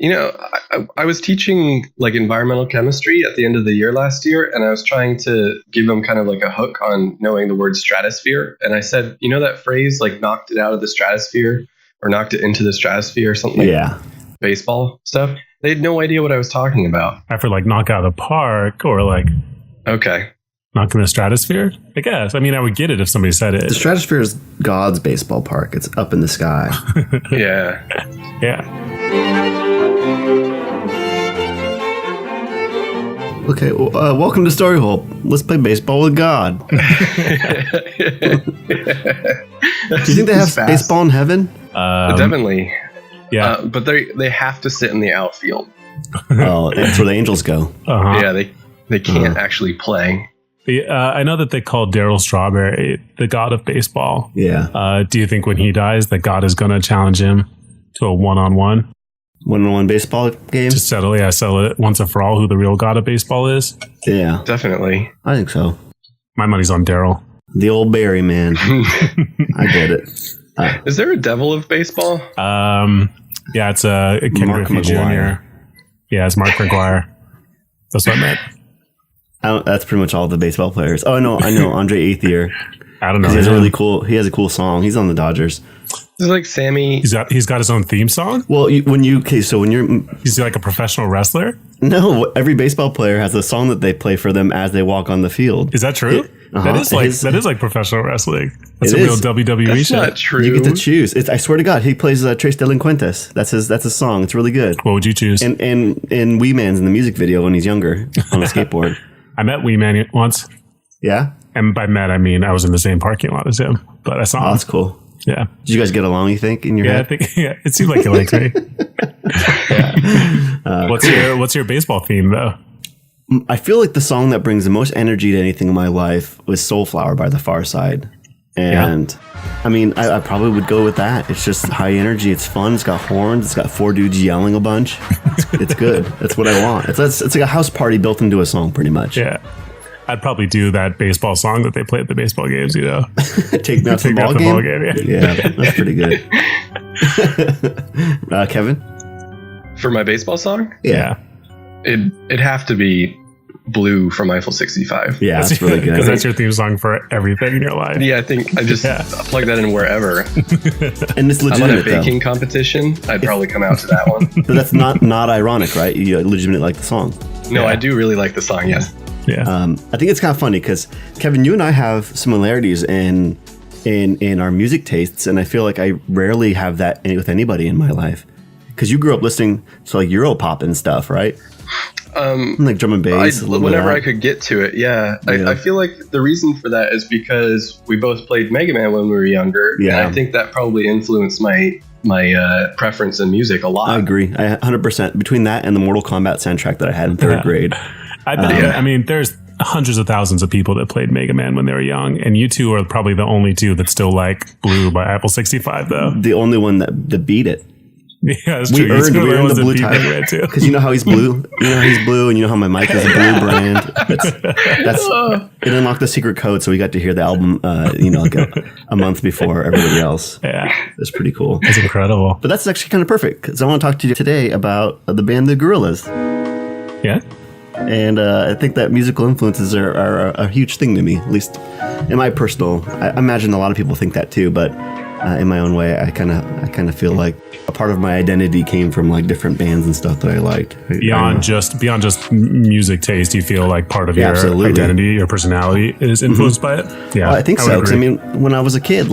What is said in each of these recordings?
I was teaching like environmental chemistry at the end of the year last year, and I was trying to give them kind of like a hook on knowing the word stratosphere. And I said, that phrase, like knocked it out of the stratosphere or knocked it into the stratosphere or something. Yeah. Baseball stuff. They had no idea what I was talking about. After like knock out of the park or like. Okay. Knock in the stratosphere? I guess. I mean, I would get it if somebody said it. The stratosphere is God's baseball park. It's up in the sky. Yeah. Yeah. Okay, welcome to Story Hole. Let's play baseball with God. Do you think they have baseball in heaven? Definitely. Yeah. But they have to sit in the outfield. Oh, that's where the Angels go. Uh-huh. Yeah, they can't actually play. I know that they call Darryl Strawberry the god of baseball. Yeah. Do you think when he dies that God is going to challenge him to a one-on-one? One-on-one baseball game? To settle it once and for all who the real god of baseball is? Yeah. Definitely. I think so. My money's on Darryl. The old Barry, man. I get it. Is there a devil of baseball? Yeah, it's a Ken Mark Griffey McGuire. Jr. Yeah, it's Mark McGuire. That's what I meant. That's pretty much all the baseball players. Oh, I know Andre Ethier. I don't know. He has a cool song. He's on the Dodgers. It's like Sammy. He's got his own theme song? Well, when you're He's like a professional wrestler? No, every baseball player has a song that they play for them as they walk on the field. Is that true? That is like professional wrrestling. That's a real WWE That's show. not true. You get to choose. I swear to God, he plays Tres Delinquentes. That's his song. It's really good. What would you choose? And Wee Man's in the music video when he's younger on a skateboard. I met Wee Man once. Yeah? And by met, I mean I was in the same parking lot as him. But I saw him. Oh, that's cool. Yeah. Did you guys get along, you think, in your head? I think it seemed like you liked me. What's your baseball theme, though? I feel like the song that brings the most energy to anything in my life was Soulflower by The Far Side. And I mean, I probably would go with that. It's just high energy. It's fun. It's got horns. It's got four dudes yelling a bunch. It's good. That's what I want. It's like a house party built into a song, pretty much. Yeah. I'd probably do that baseball song that they play at the baseball games, Take me out to the ball game? Yeah, that's pretty good. Kevin? For my baseball song? Yeah. It'd have to be Blue from Eiffel 65. Yeah, that's really good. Because that's your theme song for everything in your life. Yeah, I think I just plug that in wherever. And it's legitimate, I'm on a baking competition. I'd probably come out to that one. But that's not ironic, right? You legitimately like the song. No, I do really like the song, yes. Yeah. I think it's kind of funny because, Kevin, you and I have similarities in our music tastes, and I feel like I rarely have that with anybody in my life. Because you grew up listening to like Europop and stuff, right? Like drum and bass. Whenever I could get to it, yeah. I feel like the reason for that is because we both played Mega Man when we were younger. Yeah. And I think that probably influenced my preference in music a lot. I agree. 100%. Between that and the Mortal Kombat soundtrack that I had in third grade. I mean, there's hundreds of thousands of people that played Mega Man when they were young, and you two are probably the only two that still like Blue by Apple 65, though. The only one that beat it. Yeah, that's true. We earned the blue title because you know how he's blue. You know how he's blue, and you know how my mic is a blue brand. It unlocked the secret code, so we got to hear the album, like a month before everybody else. Yeah, that's pretty cool. That's incredible. But that's actually kind of perfect because I want to talk to you today about the band The Gorillaz. Yeah. And I think that musical influences are a huge thing to me, at least in my personal. I imagine a lot of people think that too, but in my own way, I kind of feel like a part of my identity came from like different bands and stuff that I liked. Beyond just music taste, you feel like part of your identity, your personality is influenced by it. Yeah, well, I think so. Because I mean, when I was a kid,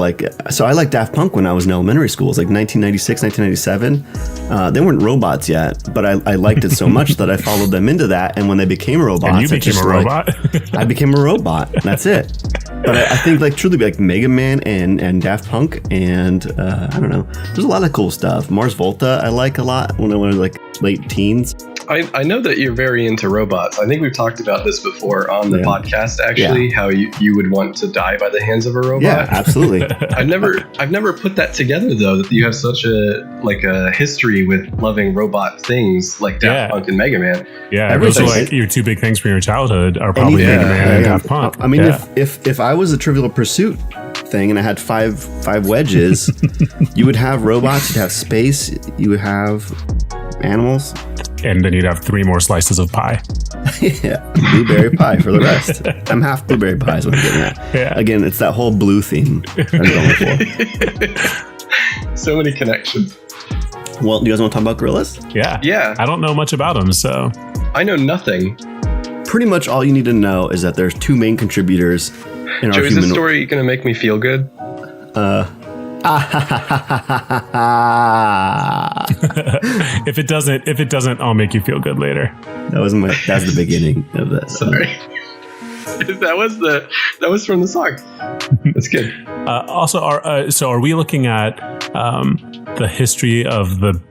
so I liked Daft Punk when I was in elementary school. It was like 1996, 1997. They weren't robots yet, but I liked it so much that I followed them into that. And when they became robots, and you became a robot. I became a robot. That's it. But I think truly like Mega Man and Daft Punk and I don't know. There's a lot of cool stuff. Mars Volta I like a lot when I was like late teens. I know that you're very into robots. I think we've talked about this before on the podcast, actually, how you would want to die by the hands of a robot. Yeah, absolutely. I've never put that together, though, that you have such a history with loving robot things like Daft Punk and Mega Man. Yeah, those are like your two big things from your childhood are probably Mega Man and Daft Punk. I mean, if I was a Trivial Pursuit thing and I had five wedges, you would have robots, you'd have space, you would have animals. And then you'd have 3 more slices of pie. Yeah, blueberry pie for the rest. I'm half blueberry pie is what I'm getting at. Yeah. Again, it's that whole blue theme I'm going for. So many connections. Well, do you guys want to talk about Gorillaz? Yeah. Yeah. I don't know much about them, so. I know nothing. Pretty much all you need to know is that there's 2 main contributors in Joe, our is human... this story going to make me feel good? If it doesn't, I'll make you feel good later. That's the beginning of that. Sorry. That was from the song. That's good. Also, are we looking at the history of the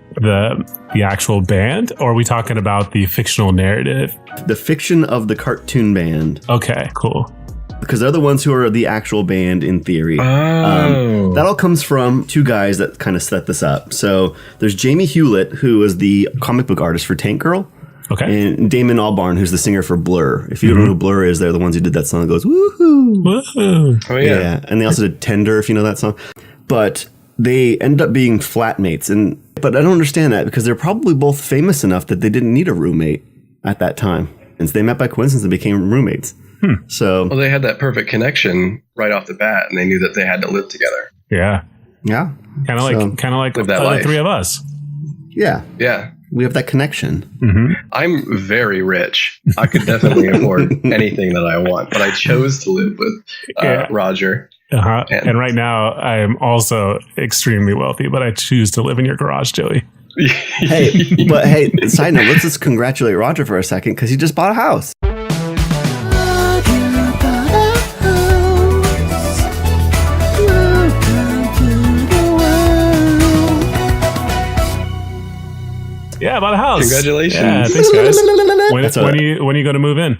actual band, or are we talking about the fictional narrative? The fiction of the cartoon band. Okay, cool. Because they're the ones who are the actual band in theory. Oh. That all comes from 2 guys that kind of set this up. So there's Jamie Hewlett, who is the comic book artist for Tank Girl. Okay. And Damon Albarn, who's the singer for Blur. If you don't know who Blur is, they're the ones who did that song that goes, woohoo. Woohoo. Oh, yeah. And they also did Tender, if you know that song. But they end up being flatmates. But I don't understand that because they're probably both famous enough that they didn't need a roommate at that time. And so they met by coincidence and became roommates. So, well, they had that perfect connection right off the bat, and they knew that they had to live together. Yeah. yeah. Kind of like live that the life. 3 of us. Yeah. Yeah. We have that connection. Mm-hmm. I'm very rich. I could definitely afford anything that I want, but I chose to live with Roger. Uh-huh. And right now, I am also extremely wealthy, but I choose to live in your garage, Joey. Hey, side note, let's just congratulate Roger for a second because he just bought a house. Yeah, I bought a house. Congratulations. Yeah, thanks, guys. When are you going to move in?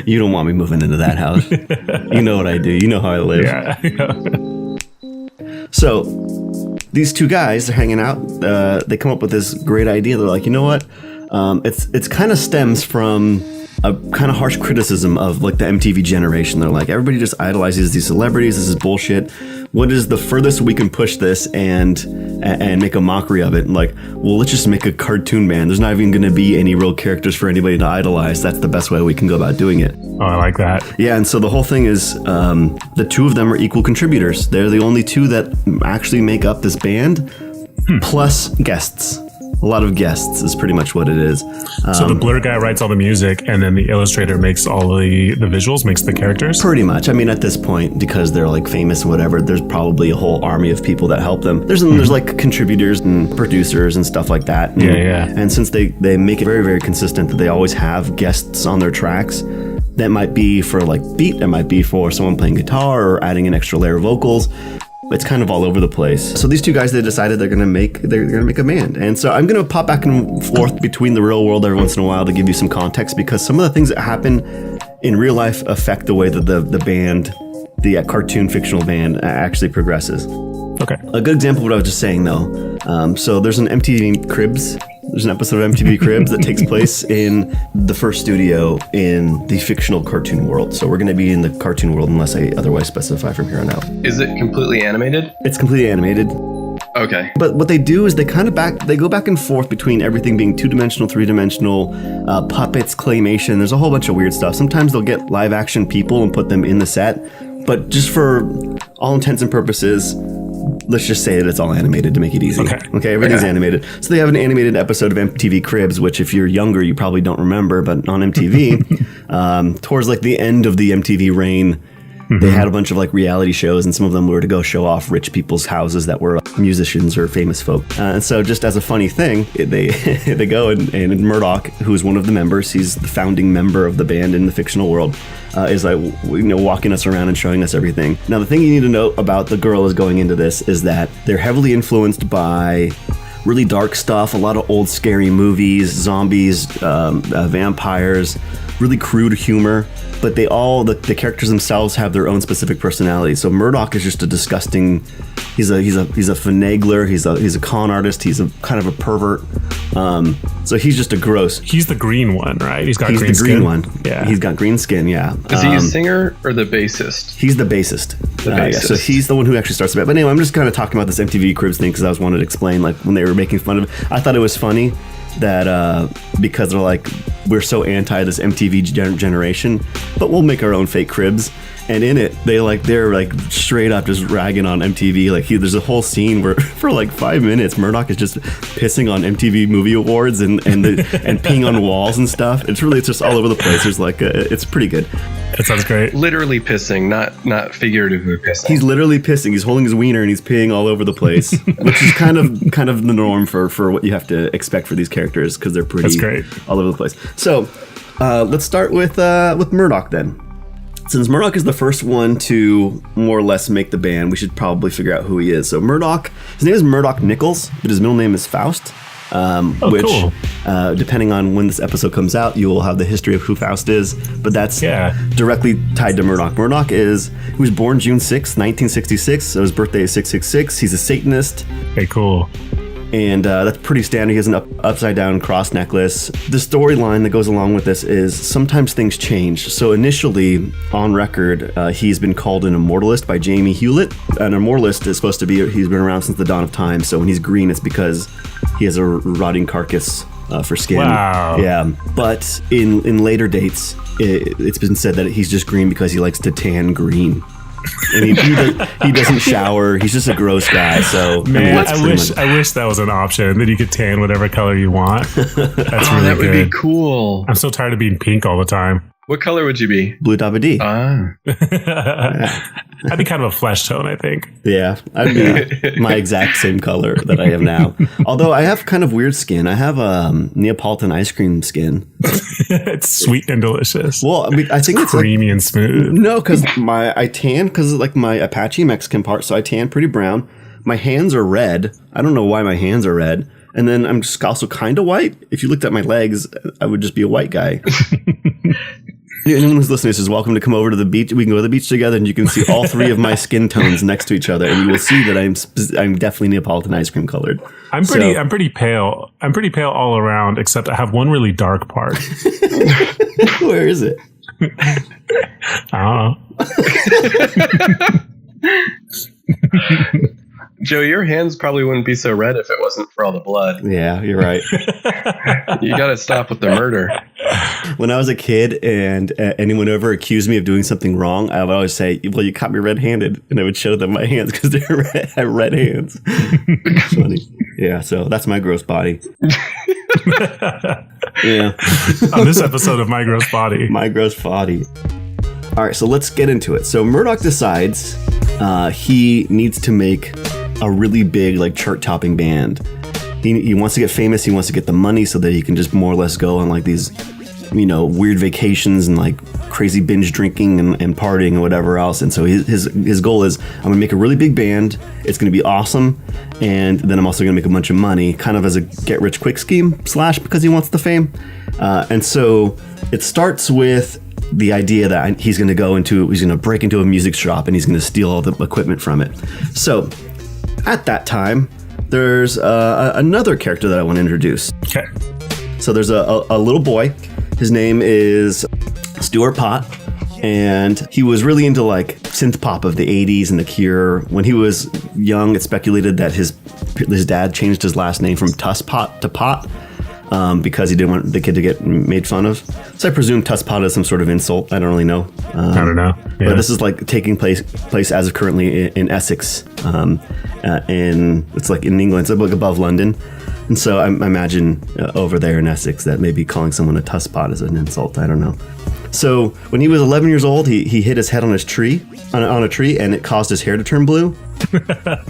You don't want me moving into that house. You know what I do. You know how I live. Yeah. So these 2 guys are hanging out. They come up with this great idea. They're like, you know what? It's kind of stems from a kind of harsh criticism of like the MTV generation. They're like, everybody just idolizes these celebrities. This is bullshit. What is the furthest we can push this and make a mockery of it? And like, well, let's just make a cartoon band. There's not even going to be any real characters for anybody to idolize. That's the best way we can go about doing it. Oh, I like that. Yeah, and so the whole thing is the 2 of them are equal contributors. They're the only 2 that actually make up this band, plus guests. A lot of guests is pretty much what it is. So the Blur guy writes all the music, and then the illustrator makes all the visuals, makes the characters? Pretty much. I mean, at this point, because they're like famous and whatever, there's probably a whole army of people that help them. There's like contributors and producers and stuff like that. And, Yeah. And since they make it very, very consistent that they always have guests on their tracks, that might be for like beat, that might be for someone playing guitar or adding an extra layer of vocals. It's kind of all over the place. So these 2 guys, they decided they're gonna make a band. And so I'm gonna pop back and forth between the real world every once in a while to give you some context, because some of the things that happen in real life affect the way that the band, the cartoon fictional band, actually progresses. Okay. A good example of what I was just saying, though. So there's an MTV Cribs. There's an episode of MTV Cribs that takes place in the first studio in the fictional cartoon world. So we're going to be in the cartoon world unless I otherwise specify from here on out. Is it completely animated? It's completely animated. Okay. But what they do is they go back and forth between everything being 2-dimensional, 3-dimensional, puppets, claymation. There's a whole bunch of weird stuff. Sometimes they'll get live action people and put them in the set. But just for all intents and purposes, let's just say that it's all animated to make it easy. Okay, everything's animated. So they have an animated episode of MTV Cribs, which if you're younger, you probably don't remember, but on MTV, towards like the end of the MTV reign, they had a bunch of like reality shows, and some of them were to go show off rich people's houses that were musicians or famous folk. And so just as a funny thing, they go and Murdoch, who's one of the members, he's the founding member of the band in the fictional world, is like, walking us around and showing us everything. Now, the thing you need to know about the Gorillaz going into this is that they're heavily influenced by really dark stuff, a lot of old scary movies, zombies, vampires, really crude humor, but the characters themselves have their own specific personality. So Murdoch is just a disgusting. He's a finagler. He's a con artist. He's a kind of a pervert. So he's just a gross. He's the green one, right? He's the green skin. one. Yeah, he's got green skin. Yeah. Is he a singer or the bassist? He's the bassist. Yeah, so he's the one who actually starts the band. But anyway, I'm just kind of talking about this MTV Cribs thing because I was wanted to explain like when they were making fun of it. I thought it was funny that because they're like, we're so anti this MTV generation, but we'll make our own fake cribs. And in it, they're straight up just ragging on MTV. Like there's a whole scene where for like 5 minutes, Murdoch is just pissing on MTV Movie Awards and peeing on walls and stuff. It's just all over the place. There's it's pretty good. That sounds great. Literally pissing, not figuratively pissing. He's literally pissing. He's holding his wiener and he's peeing all over the place, which is kind of the norm for what you have to expect for these characters because they're pretty all over the place. So let's start with Murdoch then. Since Murdoch is the first one to more or less make the band, we should probably figure out who he is. So Murdoch, his name is Murdoch Nichols, but his middle name is Faust. Which, cool. Depending on when this episode comes out, you will have the history of who Faust is, but that's directly tied to Murdoch. Murdoch he was born June 6th, 1966, so his birthday is 666. He's a Satanist. Okay, cool. And that's pretty standard. He has an upside down cross necklace. The storyline that goes along with this is sometimes things change. So initially, on record, he's been called an immortalist by Jamie Hewlett. An immortalist is supposed to be, he's been around since the dawn of time. So when he's green, it's because he has a rotting carcass for skin. Wow. Yeah. But in later dates, it's been said that he's just green because he likes to tan green. And he doesn't shower. He's just a gross guy. So man, I wish that was an option that you could tan whatever color you want. That's really that would be cool. I'm so tired of being pink all the time. What color would you be? Blue Dabba-Dee. I'd be kind of a flesh tone, I think. Yeah, I'd be my exact same color that I have now. Although I have kind of weird skin. I have Neapolitan ice cream skin. It's sweet and delicious. Well, I mean, I think it's creamy and smooth. No, because I tan because like my Apache Mexican part, so I tan pretty brown. My hands are red. I don't know why my hands are red. And then I'm just also kind of white. If you looked at my legs, I would just be a white guy. Anyone who's listening says, welcome to come over to the beach. We can go to the beach together and you can see all three of my skin tones next to each other. And you will see that I'm definitely Neapolitan ice cream colored. I'm pretty pale. I'm pretty pale all around, except I have one really dark part. Where is it? I don't know. Joe, your hands probably wouldn't be so red if it wasn't for all the blood. Yeah, you're right. You got to stop with the murder. When I was a kid and anyone ever accused me of doing something wrong, I would always say, well, you caught me red-handed. And I would show them my hands because I have red hands. It's funny. Yeah, so that's my gross body. Yeah. On this episode of My Gross Body. My Gross Body. All right, so let's get into it. So Murdoch decides he needs to make a really big, like, chart-topping band. He wants to get famous. He wants to get the money so that he can just more or less go on like these, weird vacations and like crazy binge drinking and partying and whatever else. And so his goal is, I'm gonna make a really big band. It's gonna be awesome, and then I'm also gonna make a bunch of money, kind of as a get-rich-quick scheme / because he wants the fame. And so it starts with the idea that he's gonna break into a music shop and he's gonna steal all the equipment from it. So at that time, there's another character that I want to introduce. Okay. So there's a little boy. His name is Stuart Pott, and he was really into like synth pop of the 80s and The Cure. When he was young, it's speculated that his dad changed his last name from Tusspot to Pot because he didn't want the kid to get made fun of. So I presume Tusspot is some sort of insult. I don't really know. I don't know. Yeah. But this is like taking place as of currently in Essex. And it's like in England, it's like above London. And so I imagine over there in Essex that maybe calling someone a tusspot is an insult. I don't know. So when he was 11 years old, he hit his head on a tree, and it caused his hair to turn blue.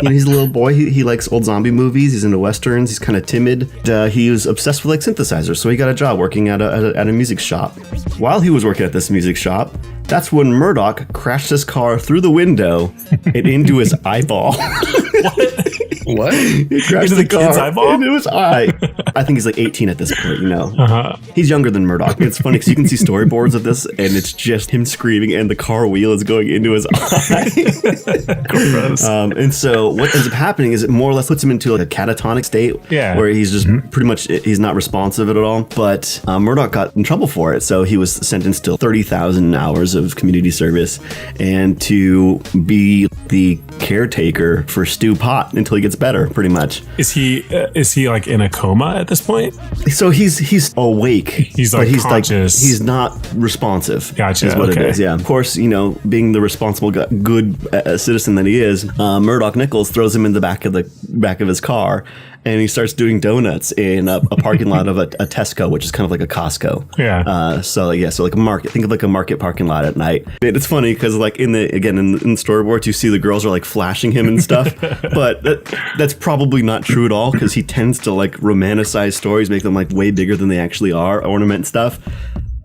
He's a little boy. He likes old zombie movies. He's into westerns. He's kind of timid. He was obsessed with like synthesizers, so he got a job working at a music shop. While he was working at this music shop, that's when Murdoch crashed his car through the window and into his eyeball. What? What? He crashed Into the kid's eyeball? into his eye. I think he's like 18 at this point, you know. He's younger than Murdoch. It's funny because you can see storyboards of this, and it's just him screaming, and the car wheel is going into his eye. Gross. And so what ends up happening is it more or less puts him into like a catatonic state, where he's just pretty much, he's not responsive at all. But Murdoch got in trouble for it, so he was sentenced to 30,000 hours of community service and to be the caretaker for Stu Pot until he gets better, pretty much. Is he like in a coma at this point? So he's awake. He's like conscious. He's not responsive. Gotcha. Is what it is. Yeah. Of course, you know, being the responsible, good citizen that he is, Murdoch Nichols throws him in the back of his car, and he starts doing donuts in a parking lot of a Tesco, which is kind of like a Costco. Yeah. So like a market. Think of like a market parking lot at night. It's funny because like in the storyboards, you see the girls are like flashing him and stuff, but that's probably not true at all because he tends to like romanticize stories, make them like way bigger than they actually are, ornament stuff.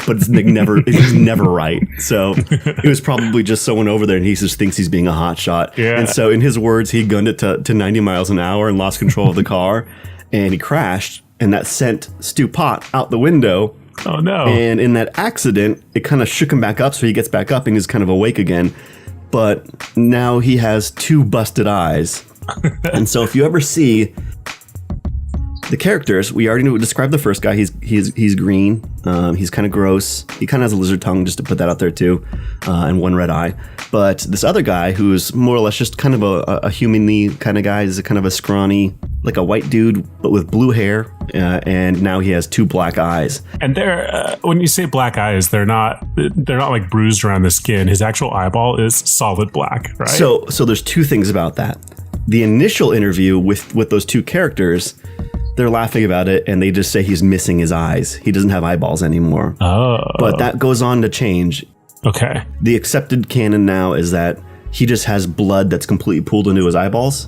But it's never right. So it was probably just someone over there, and he just thinks he's being a hot shot. Yeah. And so in his words, he gunned it to 90 miles an hour and lost control of the car, and he crashed, and that sent Stu Pot out the window. Oh no. And in that accident, it kind of shook him back up, so he gets back up and is kind of awake again. But now he has two busted eyes. And so if you ever see the characters, we already described the first guy. He's green. He's kind of gross. He kind of has a lizard tongue, just to put that out there too, and one red eye. But this other guy, who's more or less just kind of a human-y kind of guy, is a kind of a scrawny, like a white dude, but with blue hair. And now he has two black eyes. And they're when you say black eyes, they're not like bruised around the skin. His actual eyeball is solid black, right? So there's two things about that. The initial interview with those two characters, they're laughing about it, and they just say he's missing his eyes. He doesn't have eyeballs anymore. Oh. But that goes on to change. Okay. The accepted canon now is that he just has blood that's completely pooled into his eyeballs.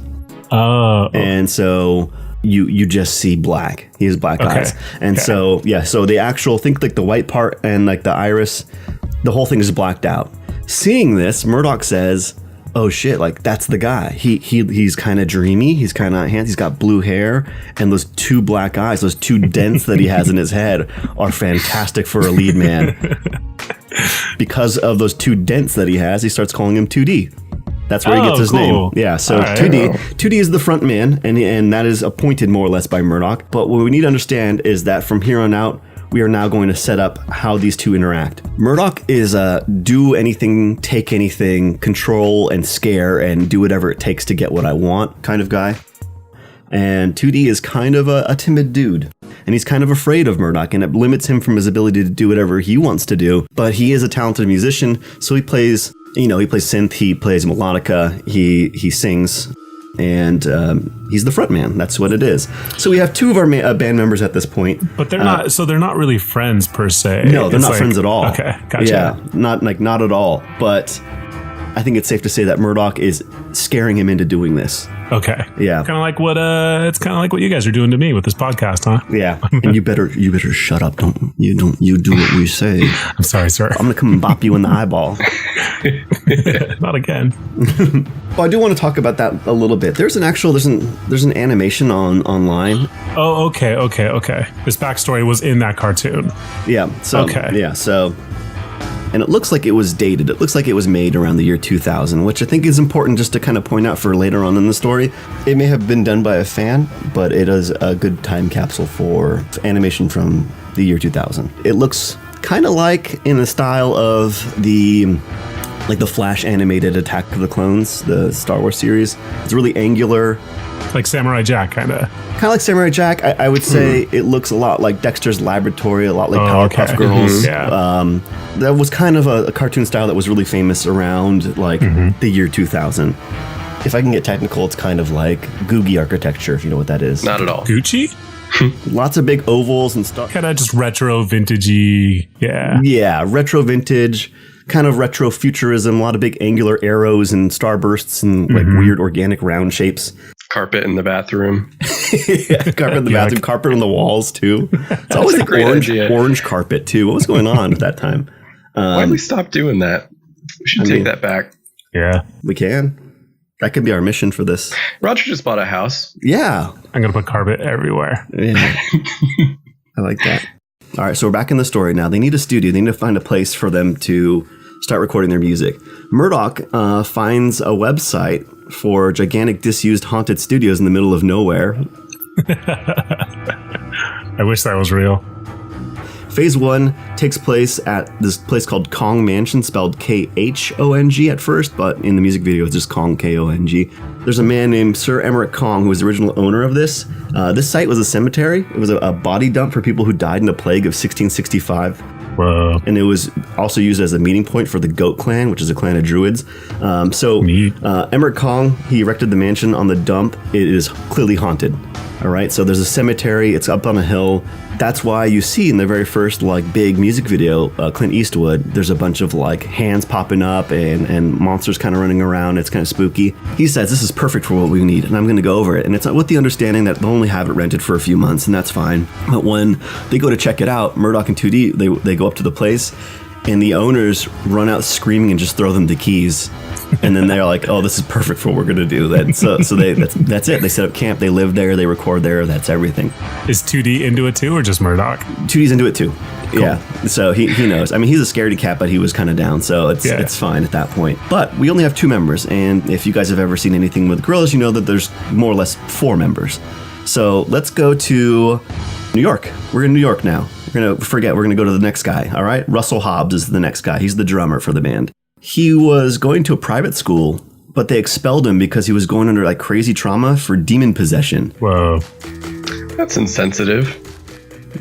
Oh. And so you just see black. He has black eyes. And so the actual, think like the white part and like the iris, the whole thing is blacked out. Seeing this, Murdoch says, oh shit, like that's the guy. He's kind of dreamy. He's kind of handsome. He's got blue hair, and those two black eyes, those two dents that he has in his head are fantastic for a lead man. Because of those two dents that he has, he starts calling him 2D. That's where he gets his name. Yeah, so right. 2D is the front man, and that is appointed more or less by Murdoch. But what we need to understand is that from here on out, we are now going to set up how these two interact. Murdoch is a do anything, take anything, control and scare and do whatever it takes to get what I want kind of guy. And 2D is kind of a timid dude. And he's kind of afraid of Murdoch, and it limits him from his ability to do whatever he wants to do. But he is a talented musician, so he plays synth, he plays melodica, he sings. And he's the front man. That's what it is. So we have two of our band members at this point. But they're not. So they're not really friends per se. No, they're not friends at all. Okay, gotcha. Yeah, not at all. But I think it's safe to say that Murdoch is scaring him into doing this. Okay. Yeah. Kind of like what it's kind of like what you guys are doing to me with this podcast, huh? Yeah. And you better shut up. You do what we say. I'm sorry, sir. I'm gonna come and bop you in the eyeball. Not again. Well, I do want to talk about that a little bit. There's an animation online. Oh, okay. This backstory was in that cartoon. Yeah. So okay. Yeah. So. And it looks like it was dated. It looks like it was made around the year 2000, which I think is important just to kind of point out for later on in the story. It may have been done by a fan, but it is a good time capsule for animation from the year 2000. It looks kind of like in the style of the Flash animated Attack of the Clones, the Star Wars series. It's really angular. Like Samurai Jack, kind of. Kind of like Samurai Jack. I would say it looks a lot like Dexter's Laboratory, a lot like Powerpuff Girls. Yeah. That was kind of a cartoon style that was really famous around the year 2000. If I can get technical, it's kind of like Googie architecture, if you know what that is. Not at all. Gucci? Lots of big ovals and stuff. Kind of just retro vintagey. Yeah. Yeah, retro vintage. Kind of retro futurism, a lot of big angular arrows and starbursts and like weird organic round shapes. Carpet in the bathroom. Yeah, carpet in the bathroom, carpet on the walls too. It's always like orange carpet too. What was going on at that time? Why did we stop doing that? We should take that back. Yeah, we can. That could be our mission for this. Roger just bought a house. Yeah. I'm going to put carpet everywhere. Yeah. I like that. All right, so we're back in the story now. They need a studio. They need to find a place for them to start recording their music. Murdoch finds a website for gigantic disused haunted studios in the middle of nowhere. I wish that was real. Phase 1 takes place at this place called Kong Mansion, spelled K-H-O-N-G at first, but in the music video it's just Kong, K-O-N-G. There's a man named Sir Emmerich Kong who was the original owner of this. This site was a cemetery. It was a body dump for people who died in the plague of 1665. Whoa. And it was also used as a meeting point for the Goat Clan, which is a clan of druids. Emmerich Kong, he erected the mansion on the dump. It is clearly haunted. All right, so there's a cemetery. It's up on a hill. That's why you see in the very first big music video, Clint Eastwood, there's a bunch of hands popping up and monsters kind of running around. It's kind of spooky. He says this is perfect for what we need, and I'm going to go over it. And it's with the understanding that they'll only have it rented for a few months, and that's fine. But when they go to check it out, Murdoch and 2D, they go up to the place, and the owners run out screaming and just throw them the keys. And then they're like, "Oh, this is perfect for what we're gonna do." That's it. They set up camp. They live there. They record there. That's everything. Is 2D into it too, or just Murdoch? 2D's into it too. Cool. Yeah. So he knows. I mean, he's a scaredy cat, but he was kind of down. So it's fine at that point. But we only have 2 members, and if you guys have ever seen anything with Gorillaz, you know that there's more or less 4 members. So let's go to New York. We're in New York now. We're gonna go to the next guy. All right. Russell Hobbs is the next guy. He's the drummer for the band. He was going to a private school, but they expelled him because he was going under crazy trauma for demon possession. Whoa. That's insensitive.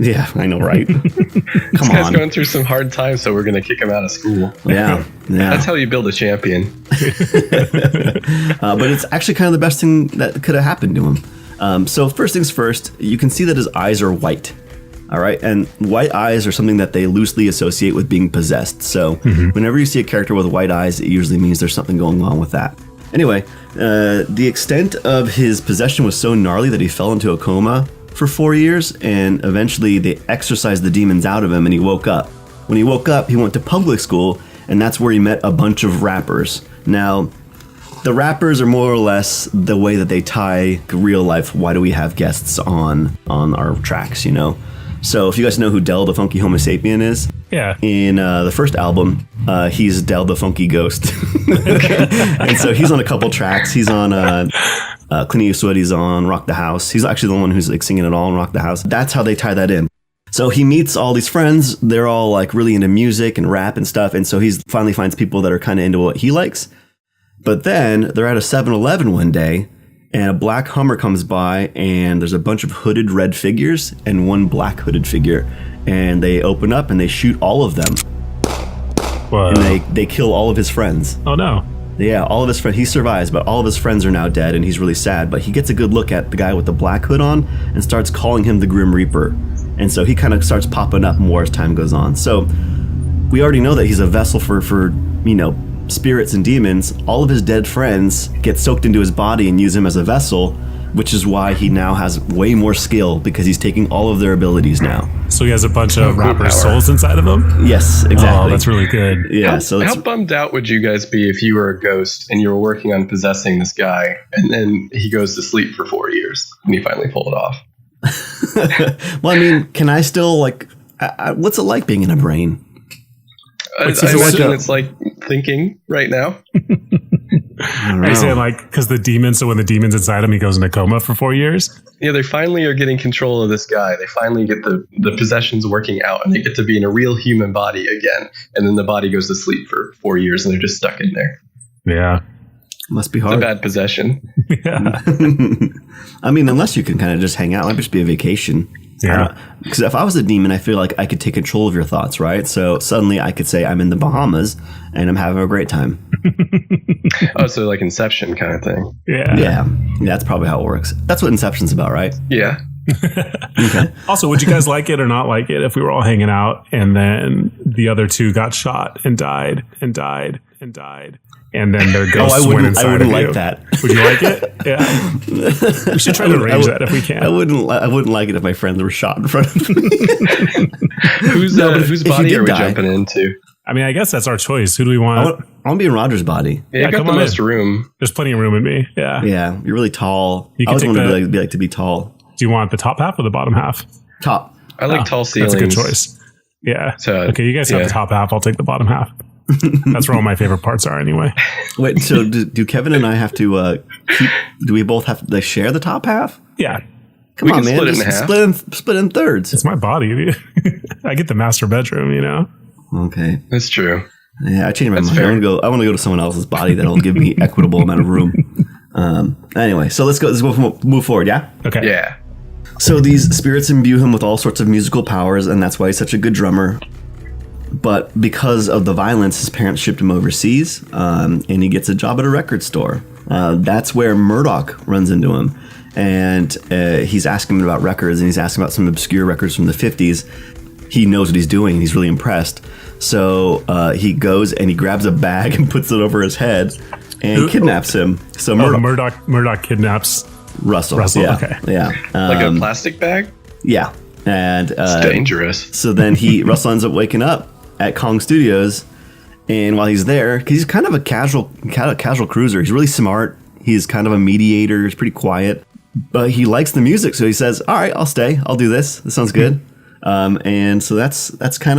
Yeah, I know, right? This guy's going through some hard times, so we're going to kick him out of school. Yeah. That's how you build a champion. But it's actually kind of the best thing that could have happened to him. So first things first, you can see that his eyes are white. All right. And white eyes are something that they loosely associate with being possessed. So whenever you see a character with white eyes, it usually means there's something going on with that. Anyway, the extent of his possession was so gnarly that he fell into a coma for 4 years. And eventually they exorcised the demons out of him and he woke up. When he woke up, he went to public school, and that's where he met a bunch of rappers. Now, the rappers are more or less the way that they tie real life. Why do we have guests on our tracks, you know? So if you guys know who Del the Funky Homo Sapien is, yeah, in the first album, he's Del the Funky Ghost. And so he's on a couple tracks. He's on Clint Eastwood. He's on Rock the House. He's actually the one who's singing it all in Rock the House. That's how they tie that in. So he meets all these friends. They're all really into music and rap and stuff. And so he finally finds people that are kind of into what he likes. But then they're at a 7-Eleven one day, and a black Hummer comes by, and there's a bunch of hooded red figures and one black hooded figure. And they open up and they shoot all of them. Whoa. And they kill all of his friends. Oh, no. Yeah, all of his friends. He survives, but all of his friends are now dead, and he's really sad. But he gets a good look at the guy with the black hood on and starts calling him the Grim Reaper. And so he kind of starts popping up more as time goes on. So we already know that he's a vessel for spirits and demons. All of his dead friends get soaked into his body and use him as a vessel, which is why he now has way more skill, because he's taking all of their abilities now. So he has a bunch of rapper souls inside of him? Yes, exactly. Oh, that's really good. Yeah. How bummed out would you guys be if you were a ghost and you were working on possessing this guy, and then he goes to sleep for 4 years and you finally pull it off? Well, I mean, can I still what's it like being in a brain? I imagine it's like thinking right now. Are you saying because when the demon's inside him, he goes in a coma for 4 years? Yeah, they finally are getting control of this guy. They finally get the possessions working out, and they get to be in a real human body again. And then the body goes to sleep for 4 years, and they're just stuck in there. Yeah. Must be hard. It's a bad possession. Yeah. I mean, unless you can kind of just hang out, it might just be a vacation. Yeah. Because if I was a demon, I feel like I could take control of your thoughts, right? So suddenly I could say I'm in the Bahamas and I'm having a great time. Oh, so like Inception kind of thing. Yeah. Yeah. That's probably how it works. That's what Inception's about, right? Yeah. Okay. Also, would you guys like it or not like it if we were all hanging out and then the other 2 got shot and died and died and died? And then their ghosts went inside I wouldn't of you. like that. Would you like it? Yeah. We should try to arrange that if we can. I wouldn't like it if my friends were shot in front of me. Whose body are we jumping into? I mean, I guess that's our choice. Who do we I want? want to be in Roger's body. Yeah, you got come the on most in. room. There's plenty of room in me. Yeah. Yeah, you're really tall. You I can always take wanted the- to be to be tall. Do you want the top half or the bottom half? Top. I like tall ceilings. That's a good choice. Yeah. So, Okay, you guys have yeah. the top half. I'll take the bottom half. That's where all my favorite parts are anyway. Wait, so do Kevin and I have to do we both have to share the top half? Yeah. Come We on, can man. split it in Just half. split in thirds. It's my body. Dude. I get the master bedroom, you know? Okay. That's true. Yeah, I changed my That's mind. fair. I want to go to someone else's body that'll give me equitable amount of room. Anyway, so let's move forward, yeah? Okay. Yeah. So these spirits imbue him with all sorts of musical powers, and that's why he's such a good drummer. But because of the violence, his parents shipped him overseas, and he gets a job at a record store. That's where Murdoch runs into him, and he's asking him about records, and he's asking about some obscure records from the 50s. He knows what he's doing, and he's really impressed. So he goes and he grabs a bag and puts it over his head and kidnaps him. So Murdoch kidnaps Russell. Russell, Yeah, okay. yeah, Like a plastic bag? yeah. And It's dangerous. so then Russell ends up waking up at Kong Studios, and while he's there, because he's kind of a casual cruiser, he's really smart. He's kind of a mediator. He's pretty quiet, but he likes the music, so he says, "All right, I'll stay. I'll do this. This sounds good." And so that's kind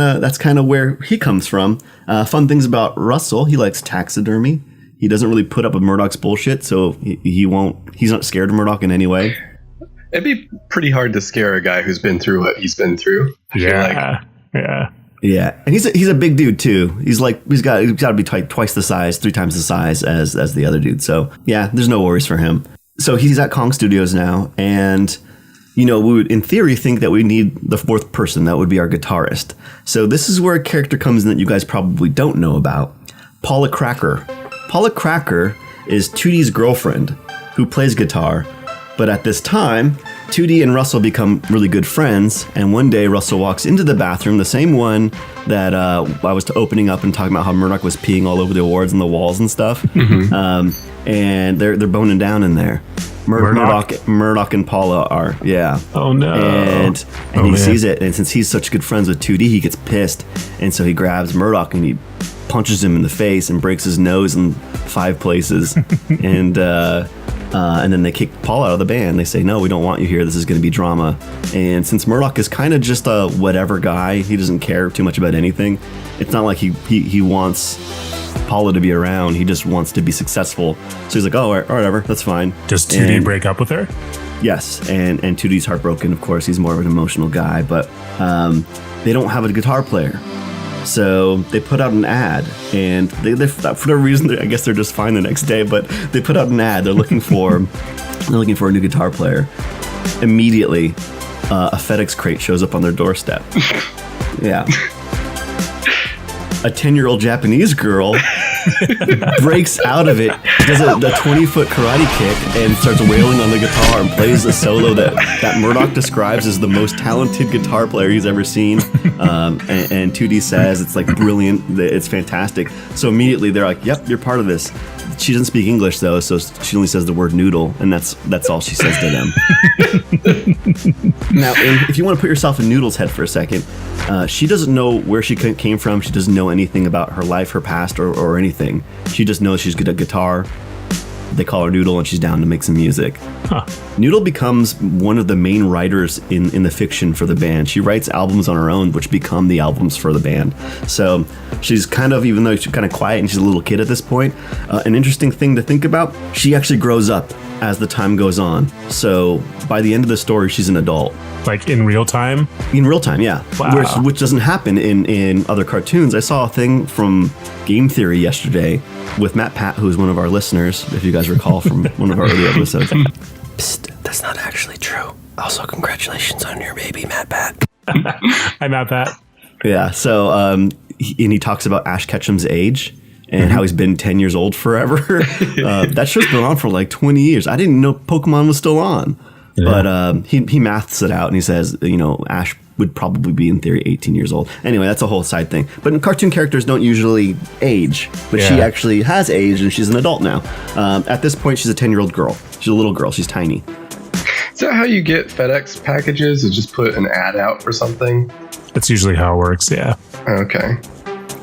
of where he comes from. Fun things about Russell: he likes taxidermy. He doesn't really put up with Murdoch's bullshit, so he's not scared of Murdoch in any way. It'd be pretty hard to scare a guy who's been through what he's been through. I feel like. Yeah. Yeah, and he's a big dude too. He's got to be twice the size, 3 times the size as the other dude. So yeah, there's no worries for him. So he's at Kong Studios now, and we would in theory think that we need the fourth person. That would be our guitarist. So this is where a character comes in that you guys probably don't know about. Paula Cracker. Paula Cracker is 2D's girlfriend who plays guitar. But at this time, 2D and Russell become really good friends, and one day Russell walks into the bathroom, the same one that I was opening up and talking about how Murdoch was peeing all over the awards and the walls and stuff. And they're boning down in there. Murdoch and Paula are, yeah. Oh no! And he sees it, and since he's such good friends with 2D, he gets pissed, and so he grabs Murdoch and he punches him in the face and breaks his nose in 5 places, and then they kick Paul out of the band. They say, "No, we don't want you here. This is going to be drama." And since Murdoch is kind of just a whatever guy, he doesn't care too much about anything. It's not like he wants Paula to be around. He just wants to be successful. So he's like, "Oh, whatever, that's fine." Does 2D break up with her? Yes, and 2D's heartbroken. Of course, he's more of an emotional guy, but they don't have a guitar player. So they put out an ad, and they for whatever reason, I guess they're just fine the next day. But they put out an ad. They're looking for a new guitar player. Immediately, a FedEx crate shows up on their doorstep. Yeah, a 10-year-old Japanese girl breaks out of it, does a 20-foot karate kick, and starts wailing on the guitar and plays a solo that Murdoch describes as the most talented guitar player he's ever seen. And 2D says it's like brilliant, it's fantastic. So immediately they're like, "Yep, you're part of this." She doesn't speak English though, so she only says the word noodle, and that's all she says to them. Now, if you want to put yourself in Noodle's head for a second, she doesn't know where she came from. She doesn't know anything about her life, her past, or anything. She just knows she's good at guitar. They call her Noodle, and she's down to make some music. Huh. Noodle becomes one of the main writers in the fiction for the band. She writes albums on her own, which become the albums for the band. So she's kind of, even though she's kind of quiet and she's a little kid at this point, an interesting thing to think about, she actually grows up as the time goes on. So by the end of the story, she's an adult. Like in real time? In real time, yeah. Wow. Which doesn't happen in other cartoons. I saw a thing from Game Theory yesterday with Matt Pat, who's one of our listeners, if you guys recall from one of our early episodes. Psst, that's not actually true. Also, congratulations on your baby, Matt Pat. I'm at that. Yeah, so he talks about Ash Ketchum's age and how he's been 10 years old forever. That show's been on for like 20 years. I didn't know Pokemon was still on. Yeah. But he maths it out, and he says, Ash would probably be, in theory, 18 years old. Anyway, that's a whole side thing. But cartoon characters don't usually age. But she actually has aged, and she's an adult now. At this point, she's a 10-year-old girl. She's a little girl. She's tiny. Is that how you get FedEx packages? Is just put an ad out for something? That's usually how it works, yeah. Okay.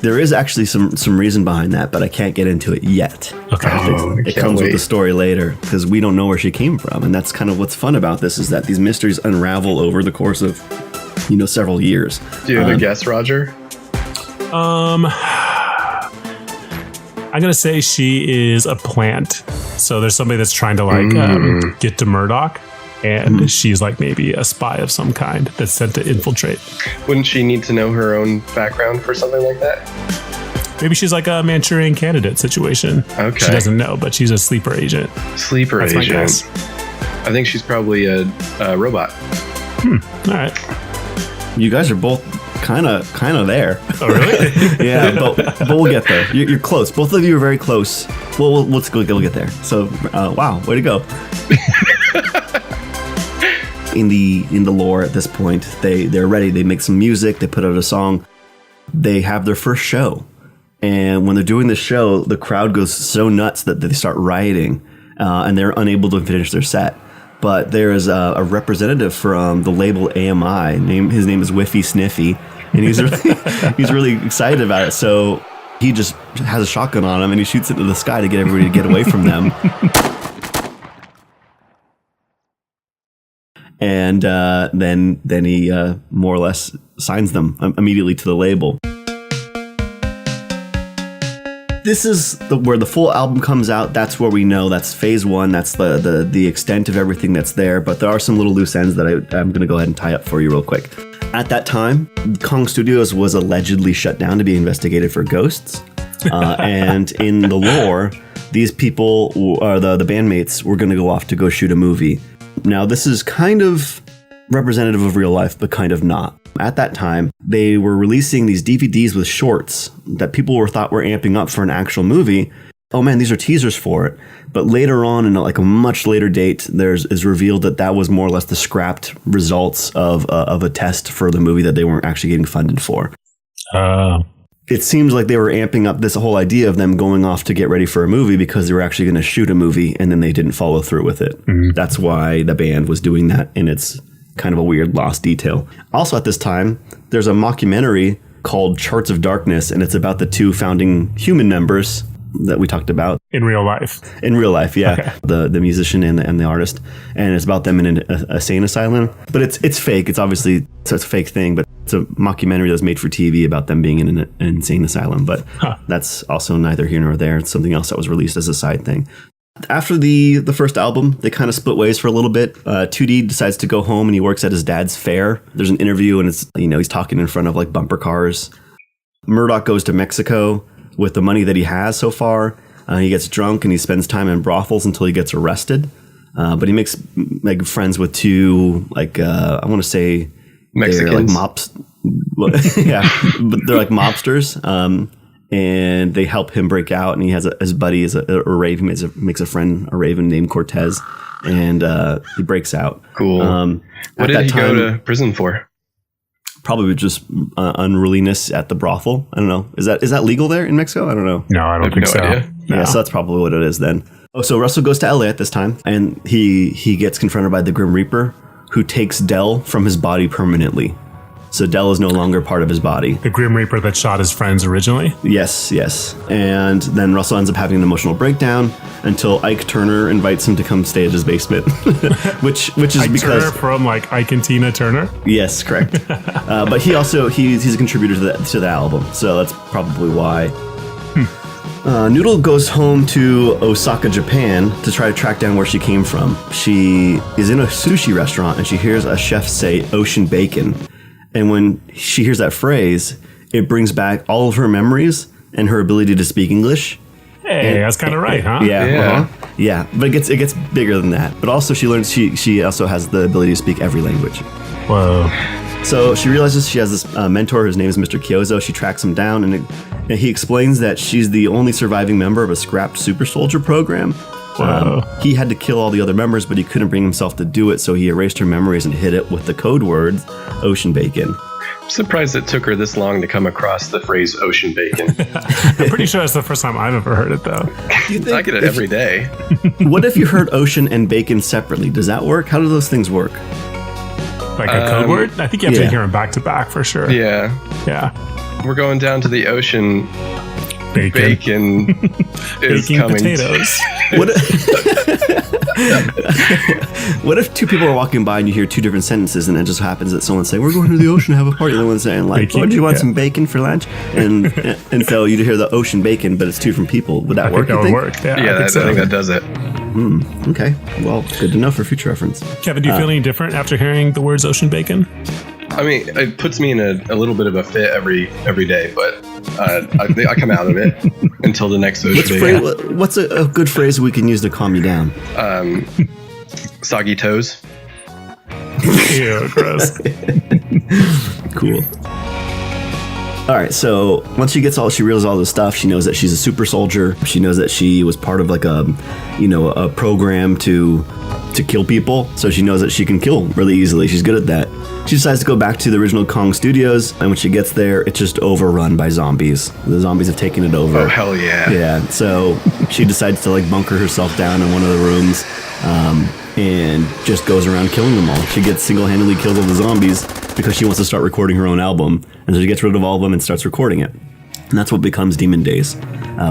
There is actually some reason behind that, but I can't get into it yet. Okay. It comes with the story later because we don't know where she came from, and that's kind of what's fun about this is that these mysteries unravel over the course of several years. Do you have a guess, Roger? I'm gonna say she is a plant. So there's somebody that's trying to get to Murdoch, and she's like maybe a spy of some kind that's sent to infiltrate. Wouldn't she need to know her own background for something like that? Maybe she's like a Manchurian Candidate situation. Okay. She doesn't know, but she's a sleeper agent. Sleeper That's agent. my guess. I think she's probably a robot. All right. You guys are both kind of there. Oh, really? Yeah, but we'll get there. You're close. Both of you are very close. Well, let's go get there. So, wow, way to go. In the lore at this point, they're ready. They make some music. They put out a song. They have their first show, and when they're doing the show, the crowd goes so nuts that they start rioting, and they're unable to finish their set. But there is a representative from the label AMI. His name is Whiffy Sniffy, and he's really excited about it. So he just has a shotgun on him, and he shoots it into the sky to get everybody to get away from them. And then he more or less signs them immediately to the label. This is where the full album comes out. That's where we know that's phase one. That's the extent of everything that's there. But there are some little loose ends that I'm going to go ahead and tie up for you real quick. At that time, Kong Studios was allegedly shut down to be investigated for ghosts. And in the lore, these people, the bandmates, were going to go off to go shoot a movie. Now, this is kind of representative of real life, but kind of not. At that time, they were releasing these DVDs with shorts that people thought were amping up for an actual movie. Oh man, these are teasers for it. But later on, in like a much later date, is revealed that was more or less the scrapped results of a test for the movie that they weren't actually getting funded for. It seems like they were amping up this whole idea of them going off to get ready for a movie because they were actually going to shoot a movie and then they didn't follow through with it. Mm-hmm. That's why the band was doing that, and it's kind of a weird lost detail. Also at this time, there's a mockumentary called Charts of Darkness, and it's about the two founding human members that we talked about. In real life? In real life, yeah. Okay. The musician and the artist. And it's about them in an insane asylum. But it's fake. It's obviously it's a fake thing, but it's a mockumentary that's made for TV about them being in an insane asylum. But that's also neither here nor there. It's something else that was released as a side thing. After the first album, they kind of split ways for a little bit. 2D decides to go home and he works at his dad's fair. There's an interview and it's he's talking in front of like bumper cars. Murdoch goes to Mexico with the money that he has so far. He gets drunk and he spends time in brothels until he gets arrested. But he makes like friends with two I want to say Mexicans. They're like mops. Yeah, but they're like mobsters. And they help him break out, and he has his buddy is a raven, makes a friend, a raven named Cortez, and he breaks out. Cool. What did he go to prison for? Probably just unruliness at the brothel. I don't know. Is that legal there in Mexico? I don't know. No, I don't think so. Idea. Yeah, so that's probably what it is then. Oh, so Russell goes to LA at this time, and he gets confronted by the Grim Reaper, who takes Del from his body permanently. So Del is no longer part of his body. The Grim Reaper that shot his friends originally? Yes. And then Russell ends up having an emotional breakdown until Ike Turner invites him to come stay at his basement. which is Ike because... Turner from like Ike and Tina Turner? Yes, correct. But he's a contributor to the album. So that's probably why. Noodle goes home to Osaka, Japan to try to track down where she came from. She is in a sushi restaurant and she hears a chef say ocean bacon. And when she hears that phrase, it brings back all of her memories and her ability to speak English. Hey, that's kind of right, huh? Yeah. Yeah, but it gets bigger than that. But also she learns she also has the ability to speak every language. Whoa. So she realizes she has this mentor. His name is Mr. Kyozo. She tracks him down, and he explains that she's the only surviving member of a scrapped super soldier program. He had to kill all the other members, but he couldn't bring himself to do it, so he erased her memories and hid it with the code words, ocean bacon. I'm surprised it took her this long to come across the phrase ocean bacon. I'm pretty sure that's the first time I've ever heard it, though. I get it every day. What if you heard ocean and bacon separately? Does that work? How do those things work? Like a code word? I think you have to hear them back to back for sure. Yeah. we're going down to the ocean. Bacon is baking coming. potatoes. What if two people are walking by and you hear two different sentences, and it just happens that someone's saying, "We're going to the ocean to have a party." The other one's saying, "Like, Bacon, oh, do you want yeah. some bacon for lunch?" And so you hear the ocean bacon, but it's two different people. Would that work? That would work. Yeah, I think that does it. Okay. Well, good to know for future reference. Kevin, do you feel any different after hearing the words ocean bacon? I mean, it puts me in a little bit of a fit every day, but I come out of it until the next ocean bacon. What's a good phrase we can use to calm you down? Soggy toes. Ew, gross. Cool. All right, so once she realizes all this stuff, she knows that she's a super soldier. She knows that she was part of like a program to kill people. So she knows that she can kill really easily. She's good at that. She decides to go back to the original Kong Studios, and when she gets there, it's just overrun by zombies. The zombies have taken it over. Oh, hell yeah. Yeah, so she decides to like bunker herself down in one of the rooms and just goes around killing them all. She gets single-handedly kills all the zombies because she wants to start recording her own album. And so she gets rid of all of them and starts recording it. And that's what becomes Demon Days,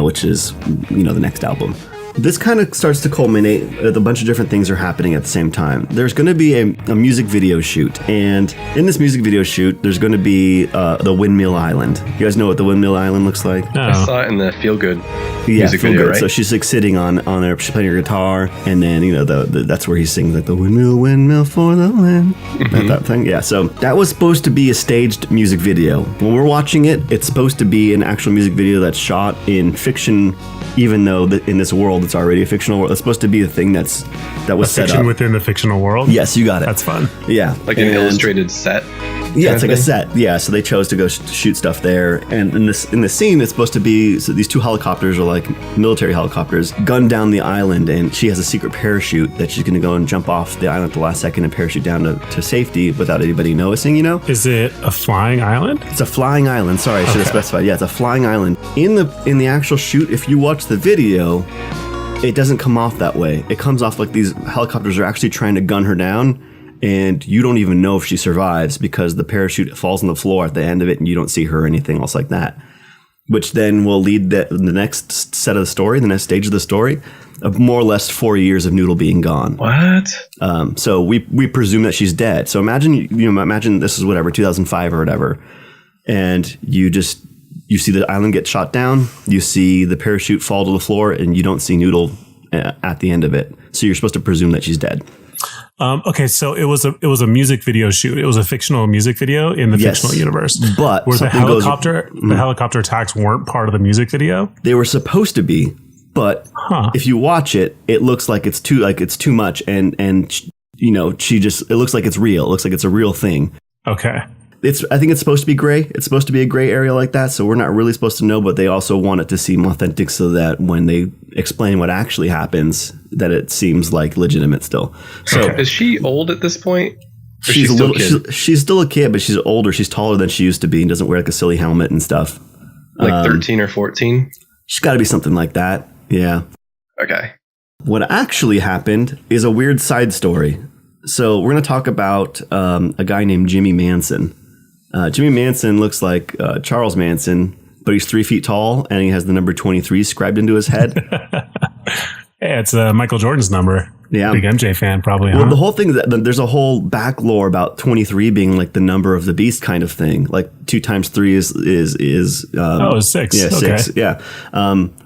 which is, the next album. This kind of starts to culminate with a bunch of different things are happening at the same time. There's going to be a music video shoot. And in this music video shoot, there's going to be the Windmill Island. You guys know what the Windmill Island looks like? No. I saw it in the Feel Good music video, right? So she's like sitting on there, she's playing her guitar, and then that's where he sings like the windmill for the wind, that thing. Yeah. So that was supposed to be a staged music video. When we're watching it, it's supposed to be an actual music video that's shot in fiction, even though in this world it's already a fictional world. It's supposed to be a thing that was set up within the fictional world. Yes, you got it. That's fun. Yeah, like an illustrated set. Yeah, it's like a set. Yeah, so they chose to go shoot stuff there, and in the scene, it's supposed to be these two helicopters are like military helicopters, gun down the island, and she has a secret parachute that she's going to go and jump off the island at the last second and parachute down to safety without anybody noticing. Is it a flying island? It's a flying island. Sorry, I should have specified. Yeah, it's a flying island. In the actual shoot, if you watch the video, it doesn't come off that way. It comes off like these helicopters are actually trying to gun her down. And you don't even know if she survives because the parachute falls on the floor at the end of it and you don't see her or anything else like that. Which then will lead the next set of the story, the next stage of the story, of more or less 4 years of Noodle being gone. What? So we presume that she's dead. So imagine this is whatever, 2005 or whatever. And you see the island get shot down. You see the parachute fall to the floor and you don't see Noodle at the end of it. So you're supposed to presume that she's dead. Okay, so it was a music video shoot. It was a fictional music video in the fictional universe. But where the helicopter attacks weren't part of the music video. They were supposed to be, but if you watch it, it looks like it's too much, and it looks like it's real. It looks like it's a real thing. Okay. I think it's supposed to be gray. It's supposed to be a gray area like that, so we're not really supposed to know, but they also want it to seem authentic so that when they explain what actually happens, that it seems like legitimate still. So is she old at this point? She's still a kid, but she's older. She's taller than she used to be and doesn't wear like a silly helmet and stuff. Like 13 or 14? She's got to be something like that. Yeah. Okay. What actually happened is a weird side story. So we're going to talk about a guy named Jimmy Manson. Jimmy Manson looks like Charles Manson, but he's 3 feet tall and he has the number 23 scribed into his head. Hey, it's Michael Jordan's number. Yeah. Big MJ fan, probably. Well, the whole thing is that there's a whole back lore about 23 being like the number of the beast kind of thing. Like 2 times 3 is 6. Yeah, okay. 6. Yeah.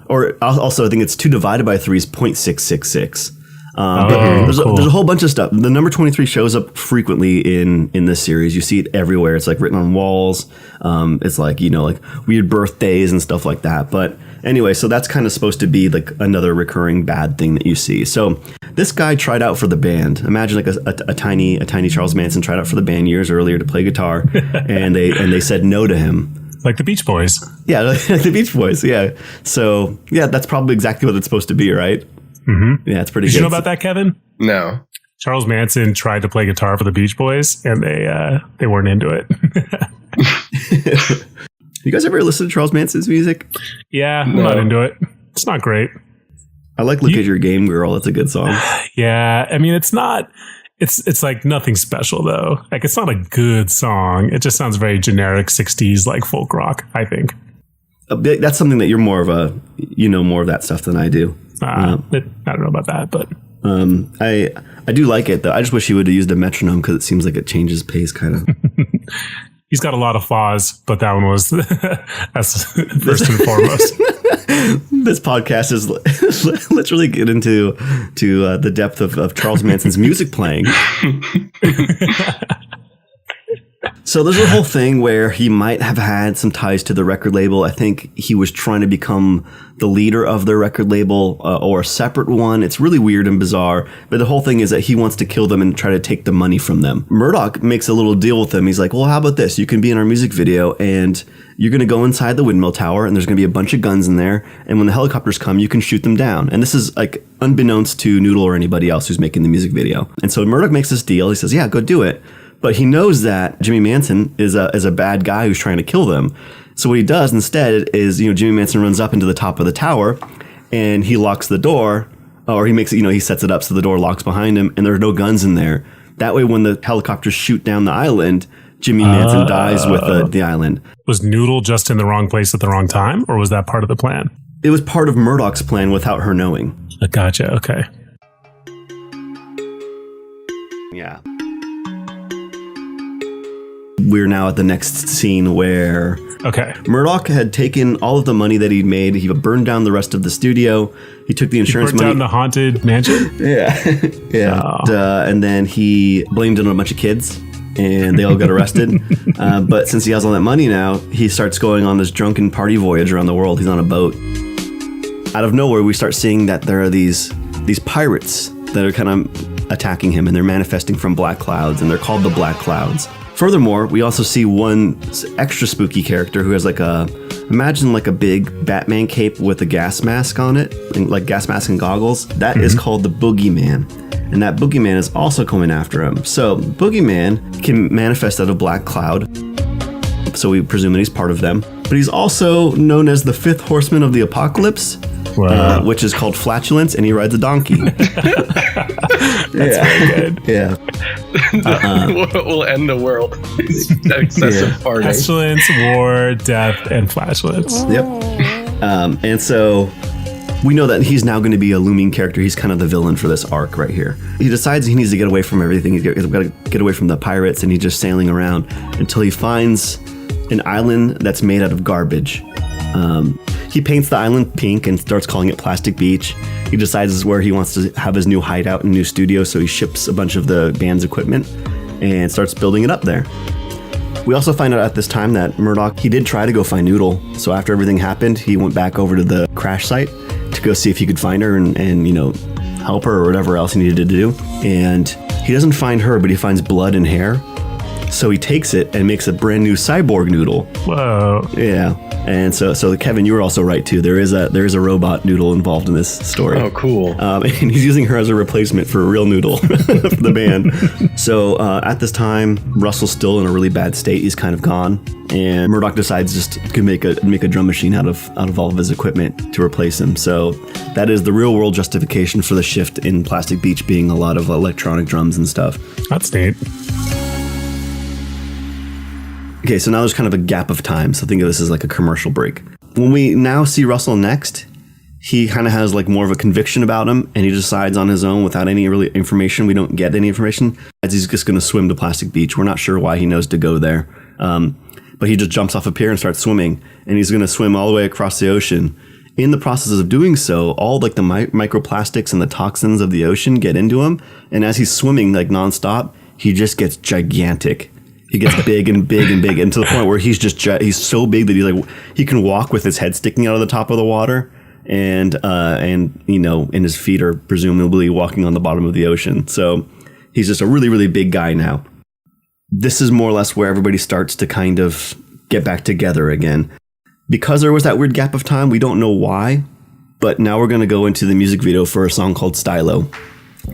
Or also I think it's 2 divided by 3 is 0.666. There's a whole bunch of stuff. The number 23 shows up frequently in this series. You see it everywhere. It's like written on walls. It's like, like weird birthdays and stuff like that. But anyway, so that's kind of supposed to be like another recurring bad thing that you see. So this guy tried out for the band. Imagine like a tiny Charles Manson tried out for the band years earlier to play guitar, and they said no to him. Like the Beach Boys. Yeah, like the Beach Boys. Yeah. So yeah, that's probably exactly what it's supposed to be, right? Mm-hmm. Yeah, it's pretty good. Did you know about that, Kevin? No. Charles Manson tried to play guitar for the Beach Boys, and they weren't into it. You guys ever listen to Charles Manson's music? Yeah, I'm not into it. It's not great. I like Look at Your Game Girl. That's a good song. Yeah, I mean, it's not It's like nothing special though. Like it's not a good song. It just sounds very generic 60s like folk rock, I think. That's something that you're more of more of that stuff than I do. I don't know about that, but I do like it though. I just wish he would have used a metronome because it seems like it changes pace kind of. He's got a lot of flaws, but that one was that's first and foremost. This podcast is let's really get into the depth of Charles Manson's music playing. So there's a whole thing where he might have had some ties to the record label. I think he was trying to become the leader of their record label or a separate one. It's really weird and bizarre. But the whole thing is that he wants to kill them and try to take the money from them. Murdoch makes a little deal with them. He's like, well, how about this? You can be in our music video and you're going to go inside the windmill tower and there's going to be a bunch of guns in there. And when the helicopters come, you can shoot them down. And this is like unbeknownst to Noodle or anybody else who's making the music video. And so Murdoch makes this deal. He says, yeah, go do it. But he knows that Jimmy Manson is a bad guy who's trying to kill them. So what he does instead is, Jimmy Manson runs up into the top of the tower and he locks the door, or he makes it, he sets it up so the door locks behind him and there are no guns in there. That way, when the helicopters shoot down the island, Jimmy Manson dies with the island. Was Noodle just in the wrong place at the wrong time, or was that part of the plan? It was part of Murdoch's plan without her knowing. Gotcha. Okay. Yeah. We're now at the next scene where Murdoch had taken all of the money that he'd made. He burned down the rest of the studio. He took the insurance money. Burned down the haunted mansion? Yeah. Oh. And then he blamed it on a bunch of kids and they all got arrested. But since he has all that money now, he starts going on this drunken party voyage around the world. He's on a boat. Out of nowhere, we start seeing that there are these pirates that are kind of attacking him and they're manifesting from black clouds and they're called the Black Clouds. Furthermore, we also see one extra spooky character who has imagine a big Batman cape with a gas mask on it, like gas mask and goggles. That is called the Boogeyman. And that Boogeyman is also coming after him. So Boogeyman can manifest out of black cloud. So we presume that he's part of them. But he's also known as the fifth horseman of the apocalypse, which is called flatulence, and he rides a donkey. That's very good. Yeah. We'll end the world. Excessive farting. Pestilence, war, death, and flatulence. Yep. And so we know that he's now going to be a looming character. He's kind of the villain for this arc right here. He decides he needs to get away from everything. He's got to get away from the pirates, and he's just sailing around until he finds an island that's made out of garbage. He paints the island pink and starts calling it Plastic Beach. He decides this is where he wants to have his new hideout and new studio, so he ships a bunch of the band's equipment and starts building it up there. We also find out at this time that Murdoch, he did try to go find Noodle. So after everything happened, he went back over to the crash site to go see if he could find her and help her or whatever else he needed to do. And he doesn't find her, but he finds blood and hair. So he takes it and makes a brand new cyborg Noodle. Whoa. Yeah. And so Kevin, you were also right too. There is a robot Noodle involved in this story. Oh, cool. And he's using her as a replacement for a real Noodle for the band. So at this time, Russell's still in a really bad state. He's kind of gone, and Murdoch decides just to make a drum machine out of all of his equipment to replace him. So that is the real world justification for the shift in Plastic Beach being a lot of electronic drums and stuff. That's neat. Okay, so now there's kind of a gap of time. So think of this as like a commercial break. When we now see Russell next, he kind of has more of a conviction about him, and he decides on his own without any really information. We don't get any information. As he's just going to swim to Plastic Beach. We're not sure why he knows to go there. But he just jumps off a pier and starts swimming, and he's going to swim all the way across the ocean. In the process of doing so, all the microplastics and the toxins of the ocean get into him. And as he's swimming nonstop, he just gets gigantic. He gets big and big and big, and to the point where he's so big that he can walk with his head sticking out of the top of the water, and his feet are presumably walking on the bottom of the ocean. So he's just a really, really big guy now. This is more or less where everybody starts to kind of get back together again. Because there was that weird gap of time, we don't know why, but now we're going to go into the music video for a song called Stylo.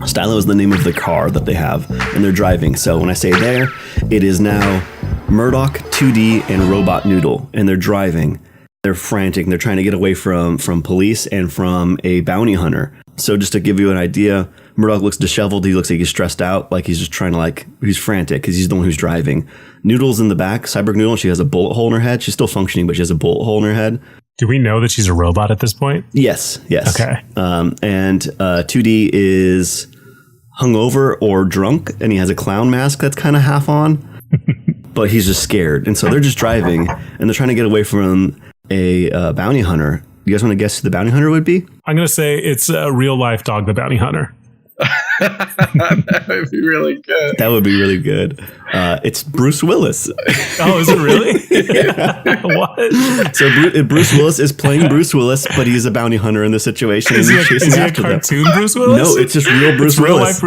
Stylo is the name of the car that they have, and they're driving. So when I say there, it is now Murdoch, 2D, and Robot Noodle, and they're driving. They're frantic. They're trying to get away from police and from a bounty hunter. So just to give you an idea, Murdoch looks disheveled. He looks like he's stressed out, like he's just trying to he's frantic because he's the one who's driving. Noodle's in the back, Cyborg Noodle. She has a bullet hole in her head. She's still functioning, but she has a bullet hole in her head. Do we know that she's a robot at this point? Yes. Okay. And 2D is hungover or drunk, and he has a clown mask that's kind of half on, but he's just scared. And so they're just driving, and they're trying to get away from a bounty hunter. You guys want to guess who the bounty hunter would be? I'm going to say it's a real life Dog the Bounty Hunter. That would be really good. That would be really good. It's Bruce Willis. Oh, is it really? What? So Bruce Willis is playing Bruce Willis, but he's a bounty hunter in the situation. Is he a cartoon Bruce Willis? No, it's just real Bruce Willis.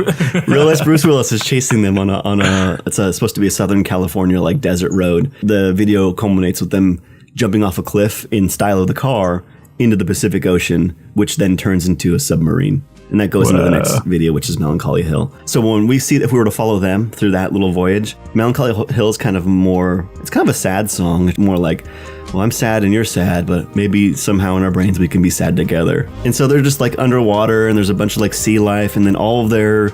Real life Bruce Willis is chasing them on a it's supposed to be a Southern California desert road. The video culminates with them jumping off a cliff in style of the car into the Pacific Ocean, which then turns into a submarine. And that goes into the next video, which is Melancholy Hill. So when we see, if we were to follow them through that little voyage, Melancholy Hill is kind of a sad song. It's more like, well, I'm sad and you're sad, but maybe somehow in our brains we can be sad together. And so they're just underwater, and there's a bunch of sea life, and then all of their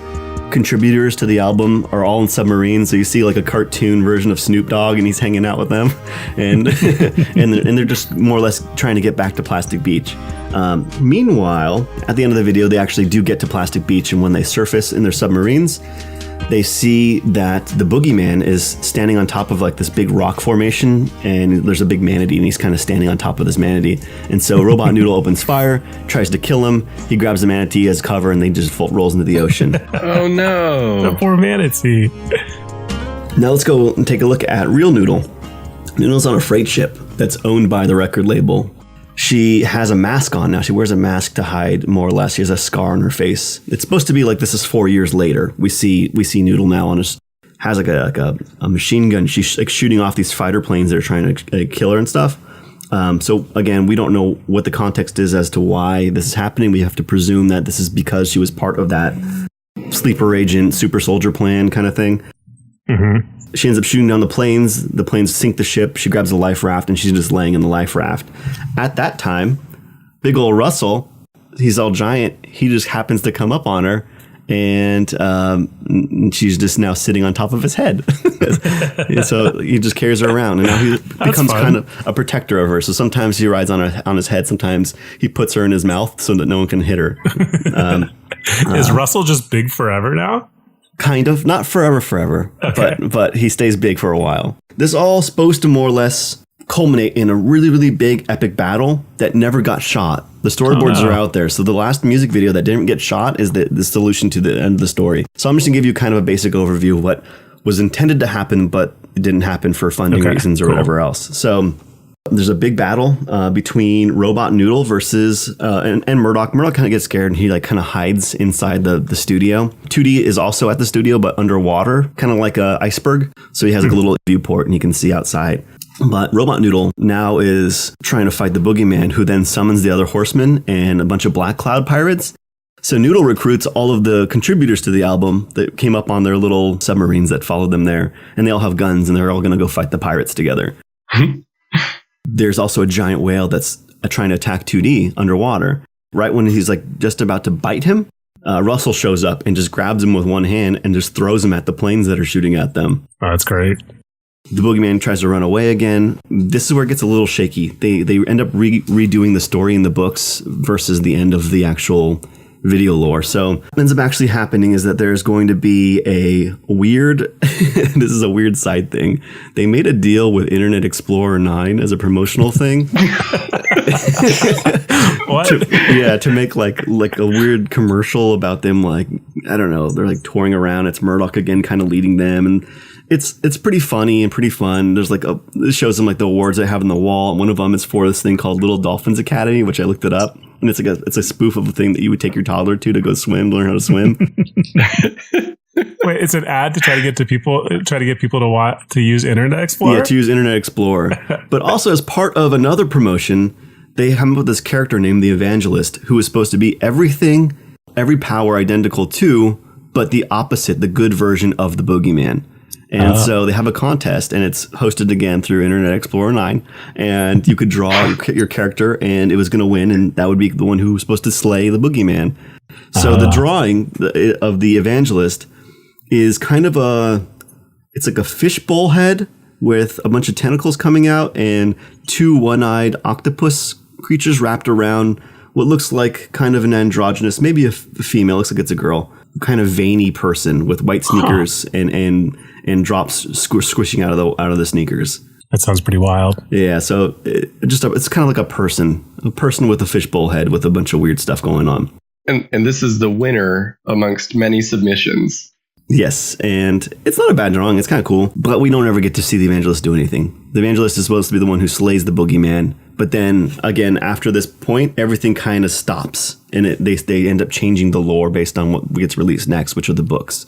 contributors to the album are all in submarines. So you see a cartoon version of Snoop Dogg, and he's hanging out with them, and and they're just more or less trying to get back to Plastic Beach. Meanwhile, at the end of the video, they actually do get to Plastic Beach, and when they surface in their submarines, they see that the boogeyman is standing on top of this big rock formation, and there's a big manatee, and he's kind of standing on top of this manatee. And so Robot Noodle opens fire, tries to kill him. He grabs the manatee as cover, and they just rolls into the ocean. Oh no! The poor manatee. Now let's go and take a look at real Noodle. Noodle's on a freight ship that's owned by the record label. She has a mask on now. She wears a mask to hide, more or less. She has a scar on her face. It's supposed to be this is 4 years later. We see Noodle now has a machine gun. She's shooting off these fighter planes that are trying to kill her and stuff. So again, we don't know what the context is as to why this is happening. We have to presume that this is because she was part of that sleeper agent, super soldier plan kind of thing. Mm-hmm. She ends up shooting down the planes. The planes sink the ship. She grabs a life raft, and she's just laying in the life raft. At that time, big old Russell, he's all giant. He just happens to come up on her, and she's just now sitting on top of his head. So he just carries her around, and now he becomes kind of a protector of her. So sometimes he rides on his head. Sometimes he puts her in his mouth so that no one can hit her. Is Russell just big forever now? Kind of, not forever, okay. but he stays big for a while. This all supposed to more or less culminate in a really, really big epic battle that never got shot. The storyboards are out there. So the last music video that didn't get shot is the solution to the end of the story. So I'm just gonna give you kind of a basic overview of what was intended to happen, but it didn't happen for funding reasons or whatever else. So there's a big battle between Robot Noodle versus and Murdoch. Murdoch kind of gets scared, and he kind of hides inside the studio. 2D is also at the studio, but underwater, kind of like a iceberg. So he has a little viewport, and he can see outside. But Robot Noodle now is trying to fight the boogeyman, who then summons the other horsemen and a bunch of Black Cloud pirates. So Noodle recruits all of the contributors to the album that came up on their little submarines that followed them there, and they all have guns, and they're all going to go fight the pirates together. There's also a giant whale that's trying to attack 2D underwater. Right when he's just about to bite him, Russell shows up and just grabs him with one hand and just throws him at the planes that are shooting at them. Oh, that's great. The boogeyman tries to run away again. This is where it gets a little shaky. They end up redoing the story in the books versus the end of the actual video lore. So what ends up actually happening is that there's going to be a weird, this is a weird side thing. They made a deal with Internet Explorer 9 as a promotional thing. What? To make like a weird commercial about them. I don't know. They're touring around. It's Murdoch again, kind of leading them. And it's pretty funny and pretty fun. There's it shows them the awards they have on the wall. One of them is for this thing called Little Dolphins Academy, which I looked it up. And it's a spoof of a thing that you would take your toddler to go swim, learn how to swim. Wait, it's an ad to try to get people to use Internet Explorer? Yeah, to use Internet Explorer. But also as part of another promotion, they come up with this character named the Evangelist, who is supposed to be everything, every power identical to, but the opposite, the good version of the boogeyman. And so they have a contest, and it's hosted again through Internet Explorer 9. And you could draw your character, and it was going to win, and that would be the one who was supposed to slay the boogeyman. So the drawing of the evangelist is kind of it's like a fishbowl head with a bunch of tentacles coming out and two one-eyed octopus creatures wrapped around what looks like kind of an androgynous, maybe a female, looks like it's a girl, kind of veiny person with white sneakers and drops squishing out of the sneakers. That sounds pretty wild. Yeah, so it's kind of like a person with a fishbowl head with a bunch of weird stuff going on. And this is the winner amongst many submissions. Yes, and it's not a bad drawing. It's kind of cool, but we don't ever get to see the evangelist do anything. The evangelist is supposed to be the one who slays the boogeyman, but then again, after this point, everything kind of stops, and they end up changing the lore based on what gets released next, which are the books.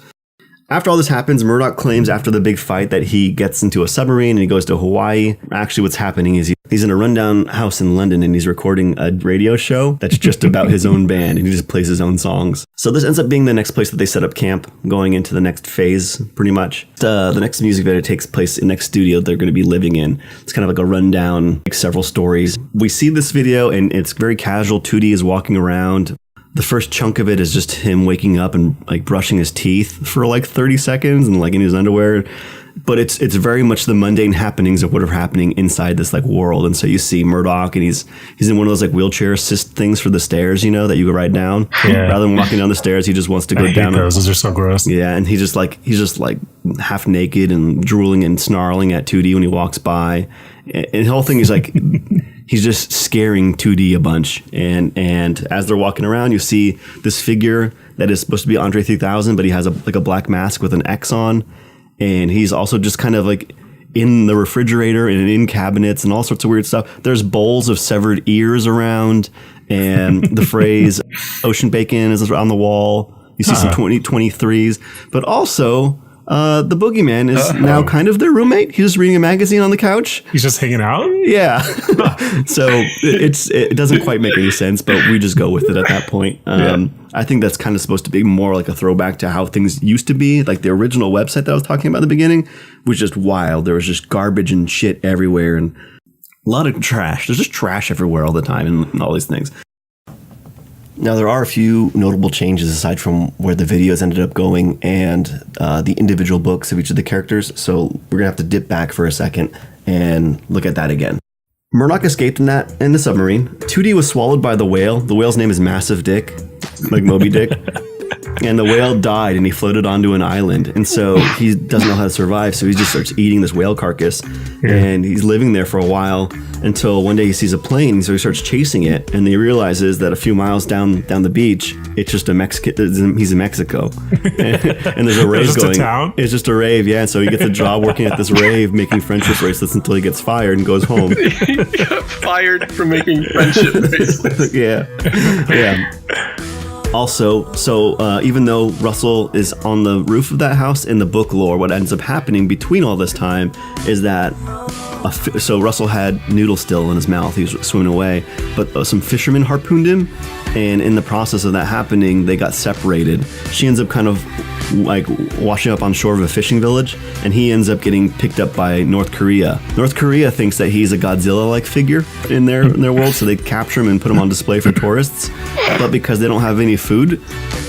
After all this happens, Murdoch claims after the big fight that he gets into a submarine and he goes to Hawaii. Actually, what's happening is he's in a rundown house in London and he's recording a radio show that's just about his own band, and he just plays his own songs. So this ends up being the next place that they set up camp, going into the next phase, pretty much. The next music video takes place in the next studio they're going to be living in. It's kind of like a rundown, like several stories. We see this video and it's very casual. 2D is walking around. The first chunk of it is just him waking up and like brushing his teeth for like 30 seconds and like in his underwear. But it's very much the mundane happenings of what are happening inside this like world. And so you see Murdoch and he's in one of those like wheelchair assist things for the stairs, you know, that you go ride down. Yeah. Rather than walking down the stairs, he just wants to go down. Those are so gross. Yeah, and he's just like half naked and drooling and snarling at 2D when he walks by. And the whole thing is like he's just scaring 2D a bunch. And as they're walking around, you see this figure that is supposed to be Andre 3000, but he has a black mask with an X on. And he's also just kind of like in the refrigerator and in cabinets and all sorts of weird stuff. There's bowls of severed ears around, and the phrase ocean bacon is on the wall. You see some 2023s, but also the boogeyman is now kind of their roommate. He's just reading a magazine on the couch. He's just hanging out? Yeah. So it doesn't quite make any sense, but we just go with it at that point. I think that's kind of supposed to be more like a throwback to how things used to be. Like the original website that I was talking about at the beginning was just wild. There was just garbage and shit everywhere and a lot of trash. There's just trash everywhere all the time and all these things. Now, there are a few notable changes aside from where the videos ended up going and the individual books of each of the characters. So we're going to have to dip back for a second and look at that again. Murdoch escaped in the submarine. 2D was swallowed by the whale. The whale's name is Massive Dick, like Moby Dick. And the whale died and he floated onto an island. And so he doesn't know how to survive. So he just starts eating this whale carcass. Yeah. And he's living there for a while until one day he sees a plane. So he starts chasing it. And he realizes that a few miles down the beach, it's just he's in Mexico. And there's a rave going. A town? It's just a rave, yeah. And so he gets a job working at this rave, making friendship bracelets until he gets fired and goes home. He got fired for making friendship bracelets. Yeah. Also, so even though Russell is on the roof of that house in the book lore, what ends up happening between all this time is that so Russell had noodle still in his mouth. He was swimming away, but some fishermen harpooned him, and in the process of that happening, they got separated. She ends up kind of like washing up on shore of a fishing village, and he ends up getting picked up by North Korea. North Korea thinks that he's a Godzilla-like figure in their world, so they capture him and put him on display for tourists. But because they don't have any food,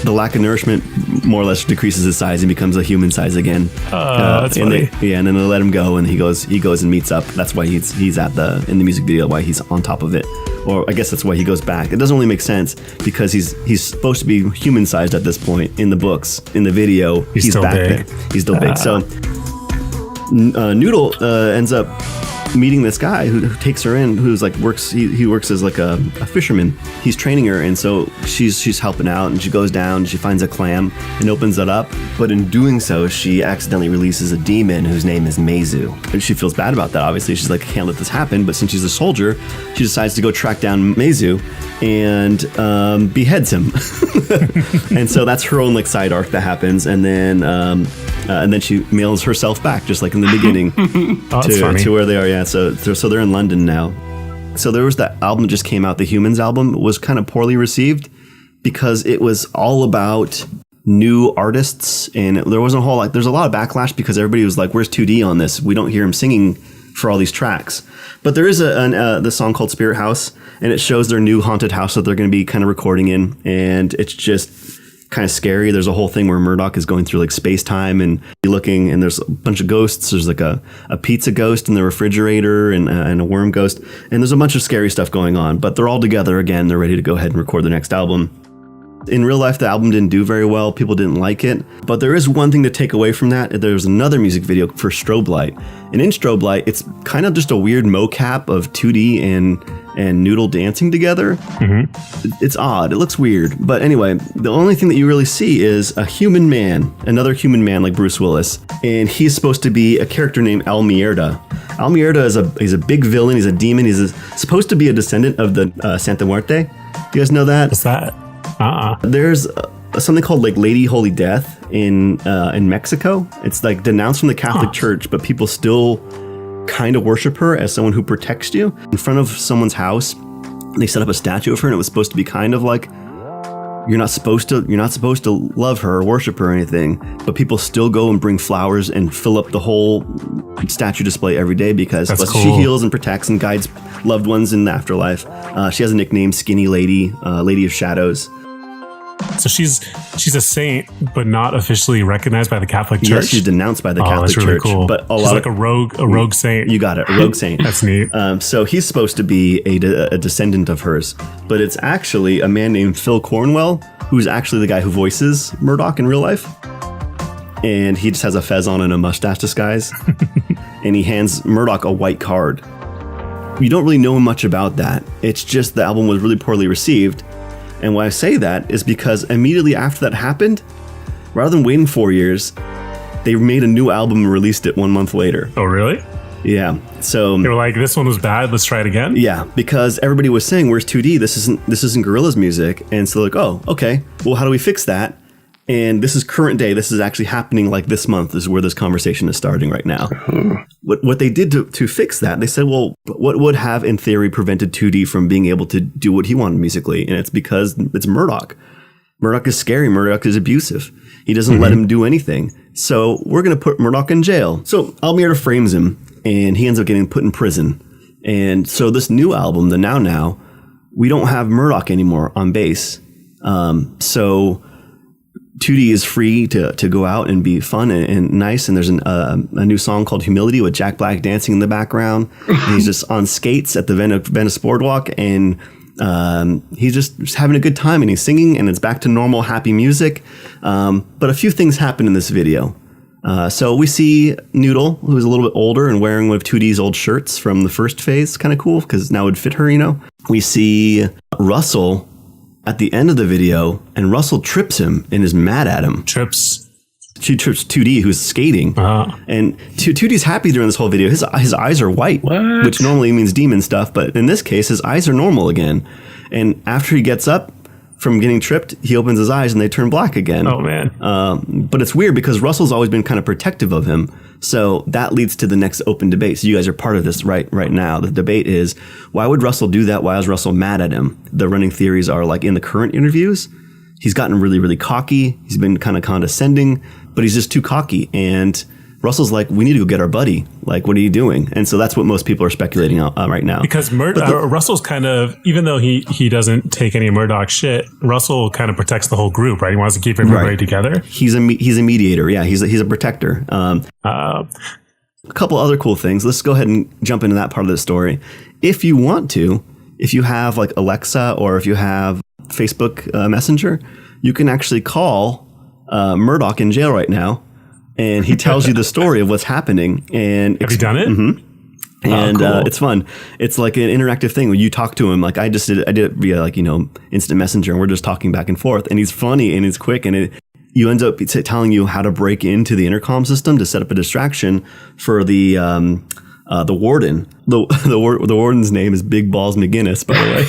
the lack of nourishment more or less decreases his size and becomes a human size again. That's funny. And then they let him go, and he goes and meets up. That's why he's in the music video, why he's on top of it. Or I guess that's why he goes back. It doesn't really make sense because he's supposed to be human sized at this point in the books. In the video, he's still back big. there. He's still big. So Noodle ends up meeting this guy who takes her in, who's like he works as like a fisherman. He's training her, and so she's helping out, and she goes down, she finds a clam and opens it up, but in doing so she accidentally releases a demon whose name is Meizu. And she feels bad about that, obviously. She's like, I can't let this happen, but since she's a soldier, she decides to go track down Meizu and beheads him. And so that's her own like side arc that happens, and then she mails herself back, just like in the beginning, to where they are. Yeah, so they're in London now. So there was that album that just came out, the Humans album, was kind of poorly received because it was all about new artists, and there wasn't a whole lot. There's a lot of backlash because everybody was like, "Where's 2D on this? We don't hear him singing for all these tracks. But there is the song called Spirit House, and it shows their new haunted house that they're going to be kind of recording in, and it's just kind of scary. There's a whole thing where Murdoch is going through like space time and looking, and there's a bunch of ghosts. There's like a pizza ghost in the refrigerator and a worm ghost, and there's a bunch of scary stuff going on. But they're all together again. They're ready to go ahead and record the next album. In real life, the album didn't do very well. People didn't like it. But there is one thing to take away from that. There's another music video for Strobe Light. And in Strobe Light, it's kind of just a weird mocap of 2D and Noodle dancing together. Mm-hmm. It's odd. It looks weird. But anyway, the only thing that you really see is a human man, another human man like Bruce Willis. And he's supposed to be a character named El Mierda. El Mierda is a big villain. He's a demon. He's supposed to be a descendant of the Santa Muerte. You guys know that? What's that? There's something called like Lady Holy Death in Mexico. It's like denounced from the Catholic Church, but people still kind of worship her as someone who protects you. In front of someone's house, they set up a statue of her, and it was supposed to be kind of like you're not supposed to love her or worship her or anything, but people still go and bring flowers and fill up the whole statue display every day because she heals and protects and guides loved ones in the afterlife. She has a nickname, Skinny Lady, Lady of Shadows. So she's a saint, but not officially recognized by the Catholic Church. Yes, she's denounced by the Catholic really Church. Cool. But she's like a rogue saint. You got it, a rogue saint. That's neat. So he's supposed to be a descendant of hers, but it's actually a man named Phil Cornwell, who's actually the guy who voices Murdoch in real life. And he just has a fez on and a mustache disguise. And he hands Murdoch a white card. You don't really know much about that. It's just the album was really poorly received. And why I say that is because immediately after that happened, rather than waiting 4 years, they made a new album and released it 1 month later. Oh, really? Yeah. So they were like, this one was bad, let's try it again? Yeah, because everybody was saying, where's 2D? This isn't Gorillaz music. And so they're like, oh, okay. Well, how do we fix that? And this is current day. This is actually happening like this month is where this conversation is starting right now. What they did to fix that, they said, well, what would have in theory prevented 2D from being able to do what he wanted musically? And it's because it's Murdoch. Murdoch is scary. Murdoch is abusive. He doesn't let him do anything. So we're going to put Murdoch in jail. So El Mierda frames him and he ends up getting put in prison. And so this new album, the Now, we don't have Murdoch anymore on bass. So 2D is free to go out and be fun and nice. And there's a new song called Humility with Jack Black dancing in the background. And he's just on skates at the Venice Boardwalk. And he's just having a good time and he's singing and it's back to normal, happy music. But a few things happen in this video. So we see Noodle, who's a little bit older and wearing one of 2D's old shirts from the first phase. Kind of cool because now it would fit her, you know. We see Russell at the end of the video, and Russell trips him and is mad at him. She trips 2D, who's skating. And 2D's happy during this whole video. His eyes are white, which normally means demon stuff, but in this case, his eyes are normal again. And after he gets up from getting tripped, he opens his eyes and they turn black again. Oh, man. But it's weird because Russell's always been kind of protective of him. So that leads to the next open debate. So you guys are part of this right now. The debate is, why would Russell do that? Why is Russell mad at him? The running theories are like in the current interviews, he's gotten really, really cocky. He's been kind of condescending, but he's just too cocky. And Russell's like, we need to go get our buddy. Like, what are you doing? And so that's what most people are speculating right now. Because Russell's kind of, even though he doesn't take any Murdoch shit, Russell kind of protects the whole group, right? He wants to keep everybody together. He's a mediator. Yeah, he's a protector. A couple other cool things. Let's go ahead and jump into that part of the story. If you want to, if you have like Alexa or if you have Facebook Messenger, you can actually call Murdoch in jail right now. And he tells you the story of what's happening. And have you done it? Mm-hmm. And cool. It's fun. It's like an interactive thing where you talk to him. Like I did it via like, instant messenger, and we're just talking back and forth. And he's funny and he's quick, and you end up telling you how to break into the intercom system to set up a distraction for the warden. The warden's name is Big Balls McGinnis, by the way.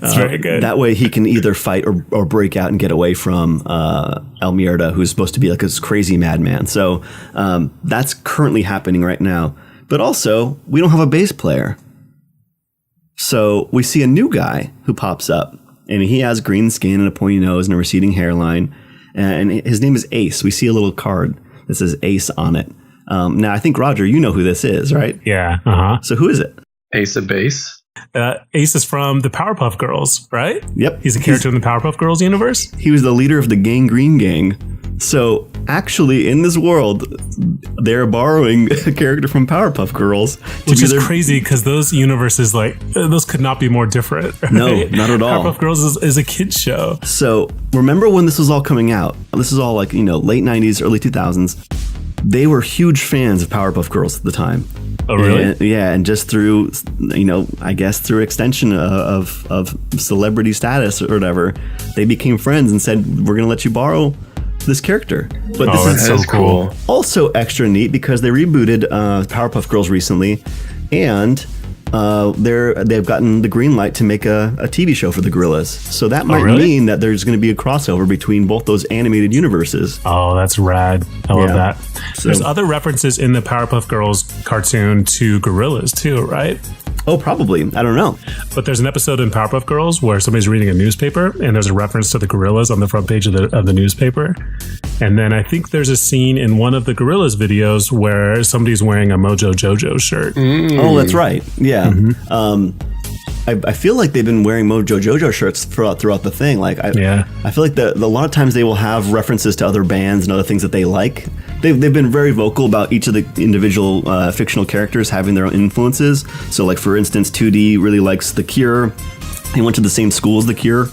That's very good. That way he can either fight or break out and get away from El Mierda, who's supposed to be like this crazy madman. So that's currently happening right now. But also, we don't have a bass player. So we see a new guy who pops up, and he has green skin and a pointy nose and a receding hairline. And his name is Ace. We see a little card that says Ace on it. Now, I think, Roger, you know who this is, right? Yeah. Uh-huh. So who is it? Ace of Base. Ace is from the Powerpuff Girls, right? Yep. He's a character in the Powerpuff Girls universe. He was the leader of the Gangrene Gang. So actually, in this world, they're borrowing a character from Powerpuff Girls. Which is crazy because those universes, like, those could not be more different. Right? No, not at all. Powerpuff Girls is a kid's show. So remember when this was all coming out? This is all like, late 90s, early 2000s. They were huge fans of Powerpuff Girls at the time. Oh, really? And just through, I guess through extension of celebrity status or whatever, they became friends and said, we're going to let you borrow this character. But this is so cool. Also extra neat because they rebooted Powerpuff Girls recently, and they've gotten the green light to make a TV show for the Gorillaz. So that might mean that there's going to be a crossover between both those animated universes. Oh, that's rad. I love that. So, there's other references in the Powerpuff Girls cartoon to Gorillaz too, right? Oh, probably. I don't know. But there's an episode in Powerpuff Girls where somebody's reading a newspaper and there's a reference to the Gorillaz on the front page of the newspaper. And then I think there's a scene in one of the Gorillaz videos where somebody's wearing a Mojo Jojo shirt. Oh, that's right. Yeah. I feel like they've been wearing Mojo Jojo shirts throughout the thing. Like, I feel like a lot of times they will have references to other bands and other things that they like. They've been very vocal about each of the individual fictional characters having their own influences. So, like, for instance, 2D really likes The Cure. He went to the same school as The Cure.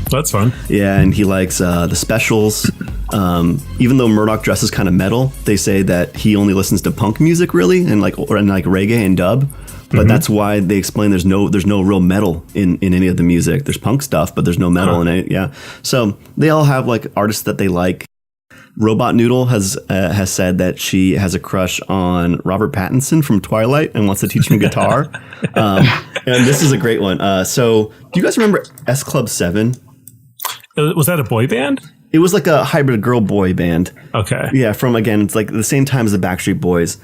That's fun. Yeah, and he likes the Specials. Even though Murdoch dresses kind of metal, they say that he only listens to punk music, really, and like reggae and dub. But that's why they explain there's no real metal in any of the music. There's punk stuff, but there's no metal in it. Yeah, so they all have like artists that they like. Robot Noodle has said that she has a crush on Robert Pattinson from Twilight and wants to teach him guitar. And this is a great one. So do you guys remember S Club 7? Was that a boy band? It was like a hybrid girl-boy band. Okay. Yeah, it's like the same time as the Backstreet Boys.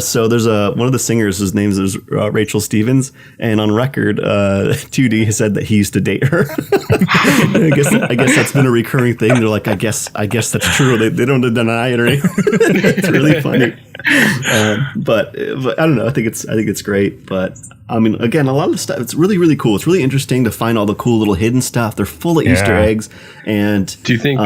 So there's one of the singers, his name is Rachel Stevens, and on record, 2D said that he used to date her. I guess that's been a recurring thing. They're like, I guess that's true. They don't deny it or anything. It's really funny. But I don't know. I think it's great. But I mean, again, a lot of the stuff, it's really, really cool. It's really interesting to find all the cool little hidden stuff. They're full of Easter eggs. And do you think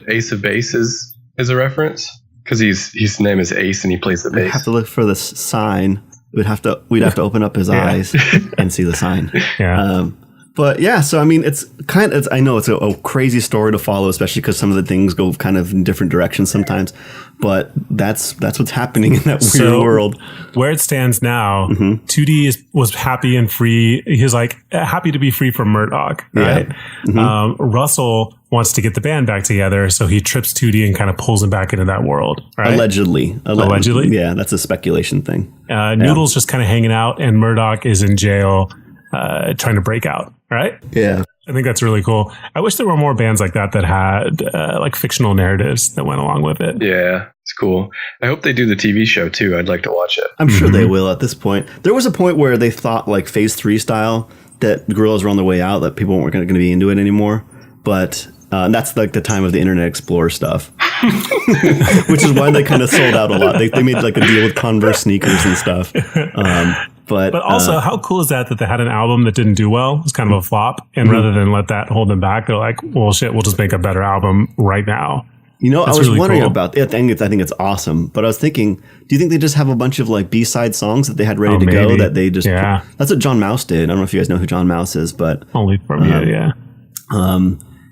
Ace of Base is a reference? Because his name is Ace and he plays the bass. We'd have to look for this sign. We'd have to open up his eyes and see the sign. Yeah. But yeah, so I mean, I know it's a crazy story to follow, especially because some of the things go kind of in different directions sometimes. But that's what's happening in that weird world. Where it stands now, 2D was happy and free. He was like happy to be free from Murdoch, right? Yeah. Russell wants to get the band back together, so he trips 2D and kind of pulls him back into that world. Right? Allegedly. Yeah, that's a speculation thing. Noodle's just kind of hanging out, and Murdoch is in jail trying to break out, right? Yeah. I think that's really cool. I wish there were more bands like that had like fictional narratives that went along with it. Yeah, it's cool. I hope they do the TV show too. I'd like to watch it. I'm sure they will at this point. There was a point where they thought like Phase 3 style that the Gorillaz were on their way out, that people weren't going to be into it anymore. But that's like the time of the Internet Explorer stuff, which is why they kind of sold out a lot. They made like a deal with Converse sneakers and stuff. But also, how cool is that they had an album that didn't do well? It was kind of a flop. And rather than let that hold them back, they're like, well, shit, we'll just make a better album right now. That's I was really wondering about it. I think it's awesome. But I was thinking, do you think they just have a bunch of like B-side songs that they had ready to go that they just... Yeah. That's what John Mouse did. I don't know if you guys know who John Mouse is, but... Only from you, yeah.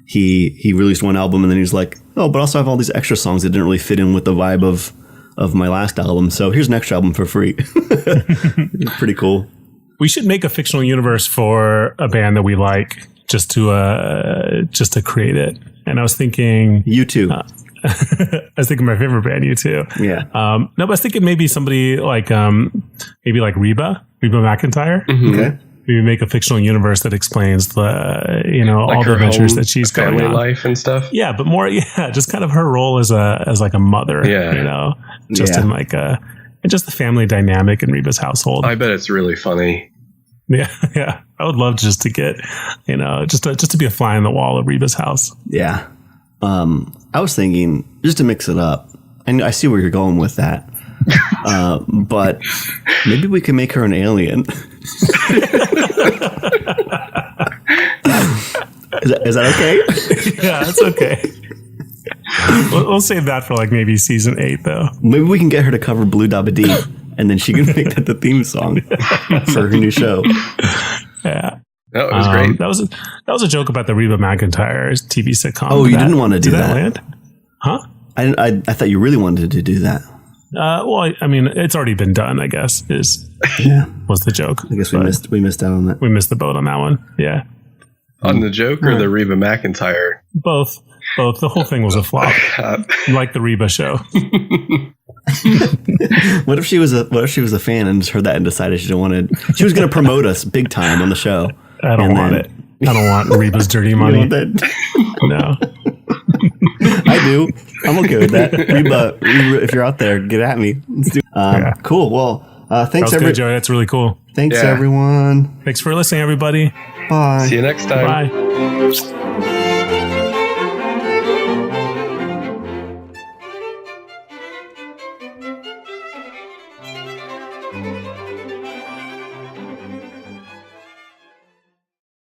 He released one album and then he's like, oh, but also I have all these extra songs that didn't really fit in with the vibe of my last album. So here's an extra album for free. Pretty cool. We should make a fictional universe for a band that we like just to create it. And I was thinking U2. I was thinking my favorite band, U2. Yeah. No, but I was thinking maybe somebody like Reba McEntire. Okay. Maybe make a fictional universe that explains the, like all the adventures that she's going on. Family life and stuff. Yeah, but more, just kind of her role as like a mother. Yeah. In like just the family dynamic in Reba's household. I bet it's really funny. Yeah, yeah. I would love just to get, just to be a fly on the wall of Reba's house. Yeah. I was thinking just to mix it up, and I see where you're going with that. But maybe we can make her an alien. Is that okay? Yeah, that's okay. We'll save that for like maybe season 8, though. Maybe we can get her to cover Blue Dabba Dee, and then she can make that the theme song for her new show. Yeah. Oh, it was great. That was a joke about the Reba McEntire TV sitcom. Oh, you didn't want to do that? Land? Huh? I thought you really wanted to do that. Well, I mean, it's already been done, I guess, was the joke. I guess we missed out on that. We missed the boat on that one. Yeah. On the joke or the Reba McEntire? Both. The whole thing was a flop. Like the Reba show. What if she was a fan and just heard that and decided she was going to promote us big time on the show? I don't want it. I don't want Reba's dirty money. No. I do. I'm okay with that. Reba, if you're out there, get at me. Let's do. Cool. Well, thanks, everyone. Joey. That's really cool. Thanks, everyone. Thanks for listening, everybody. Bye. See you next time. Bye.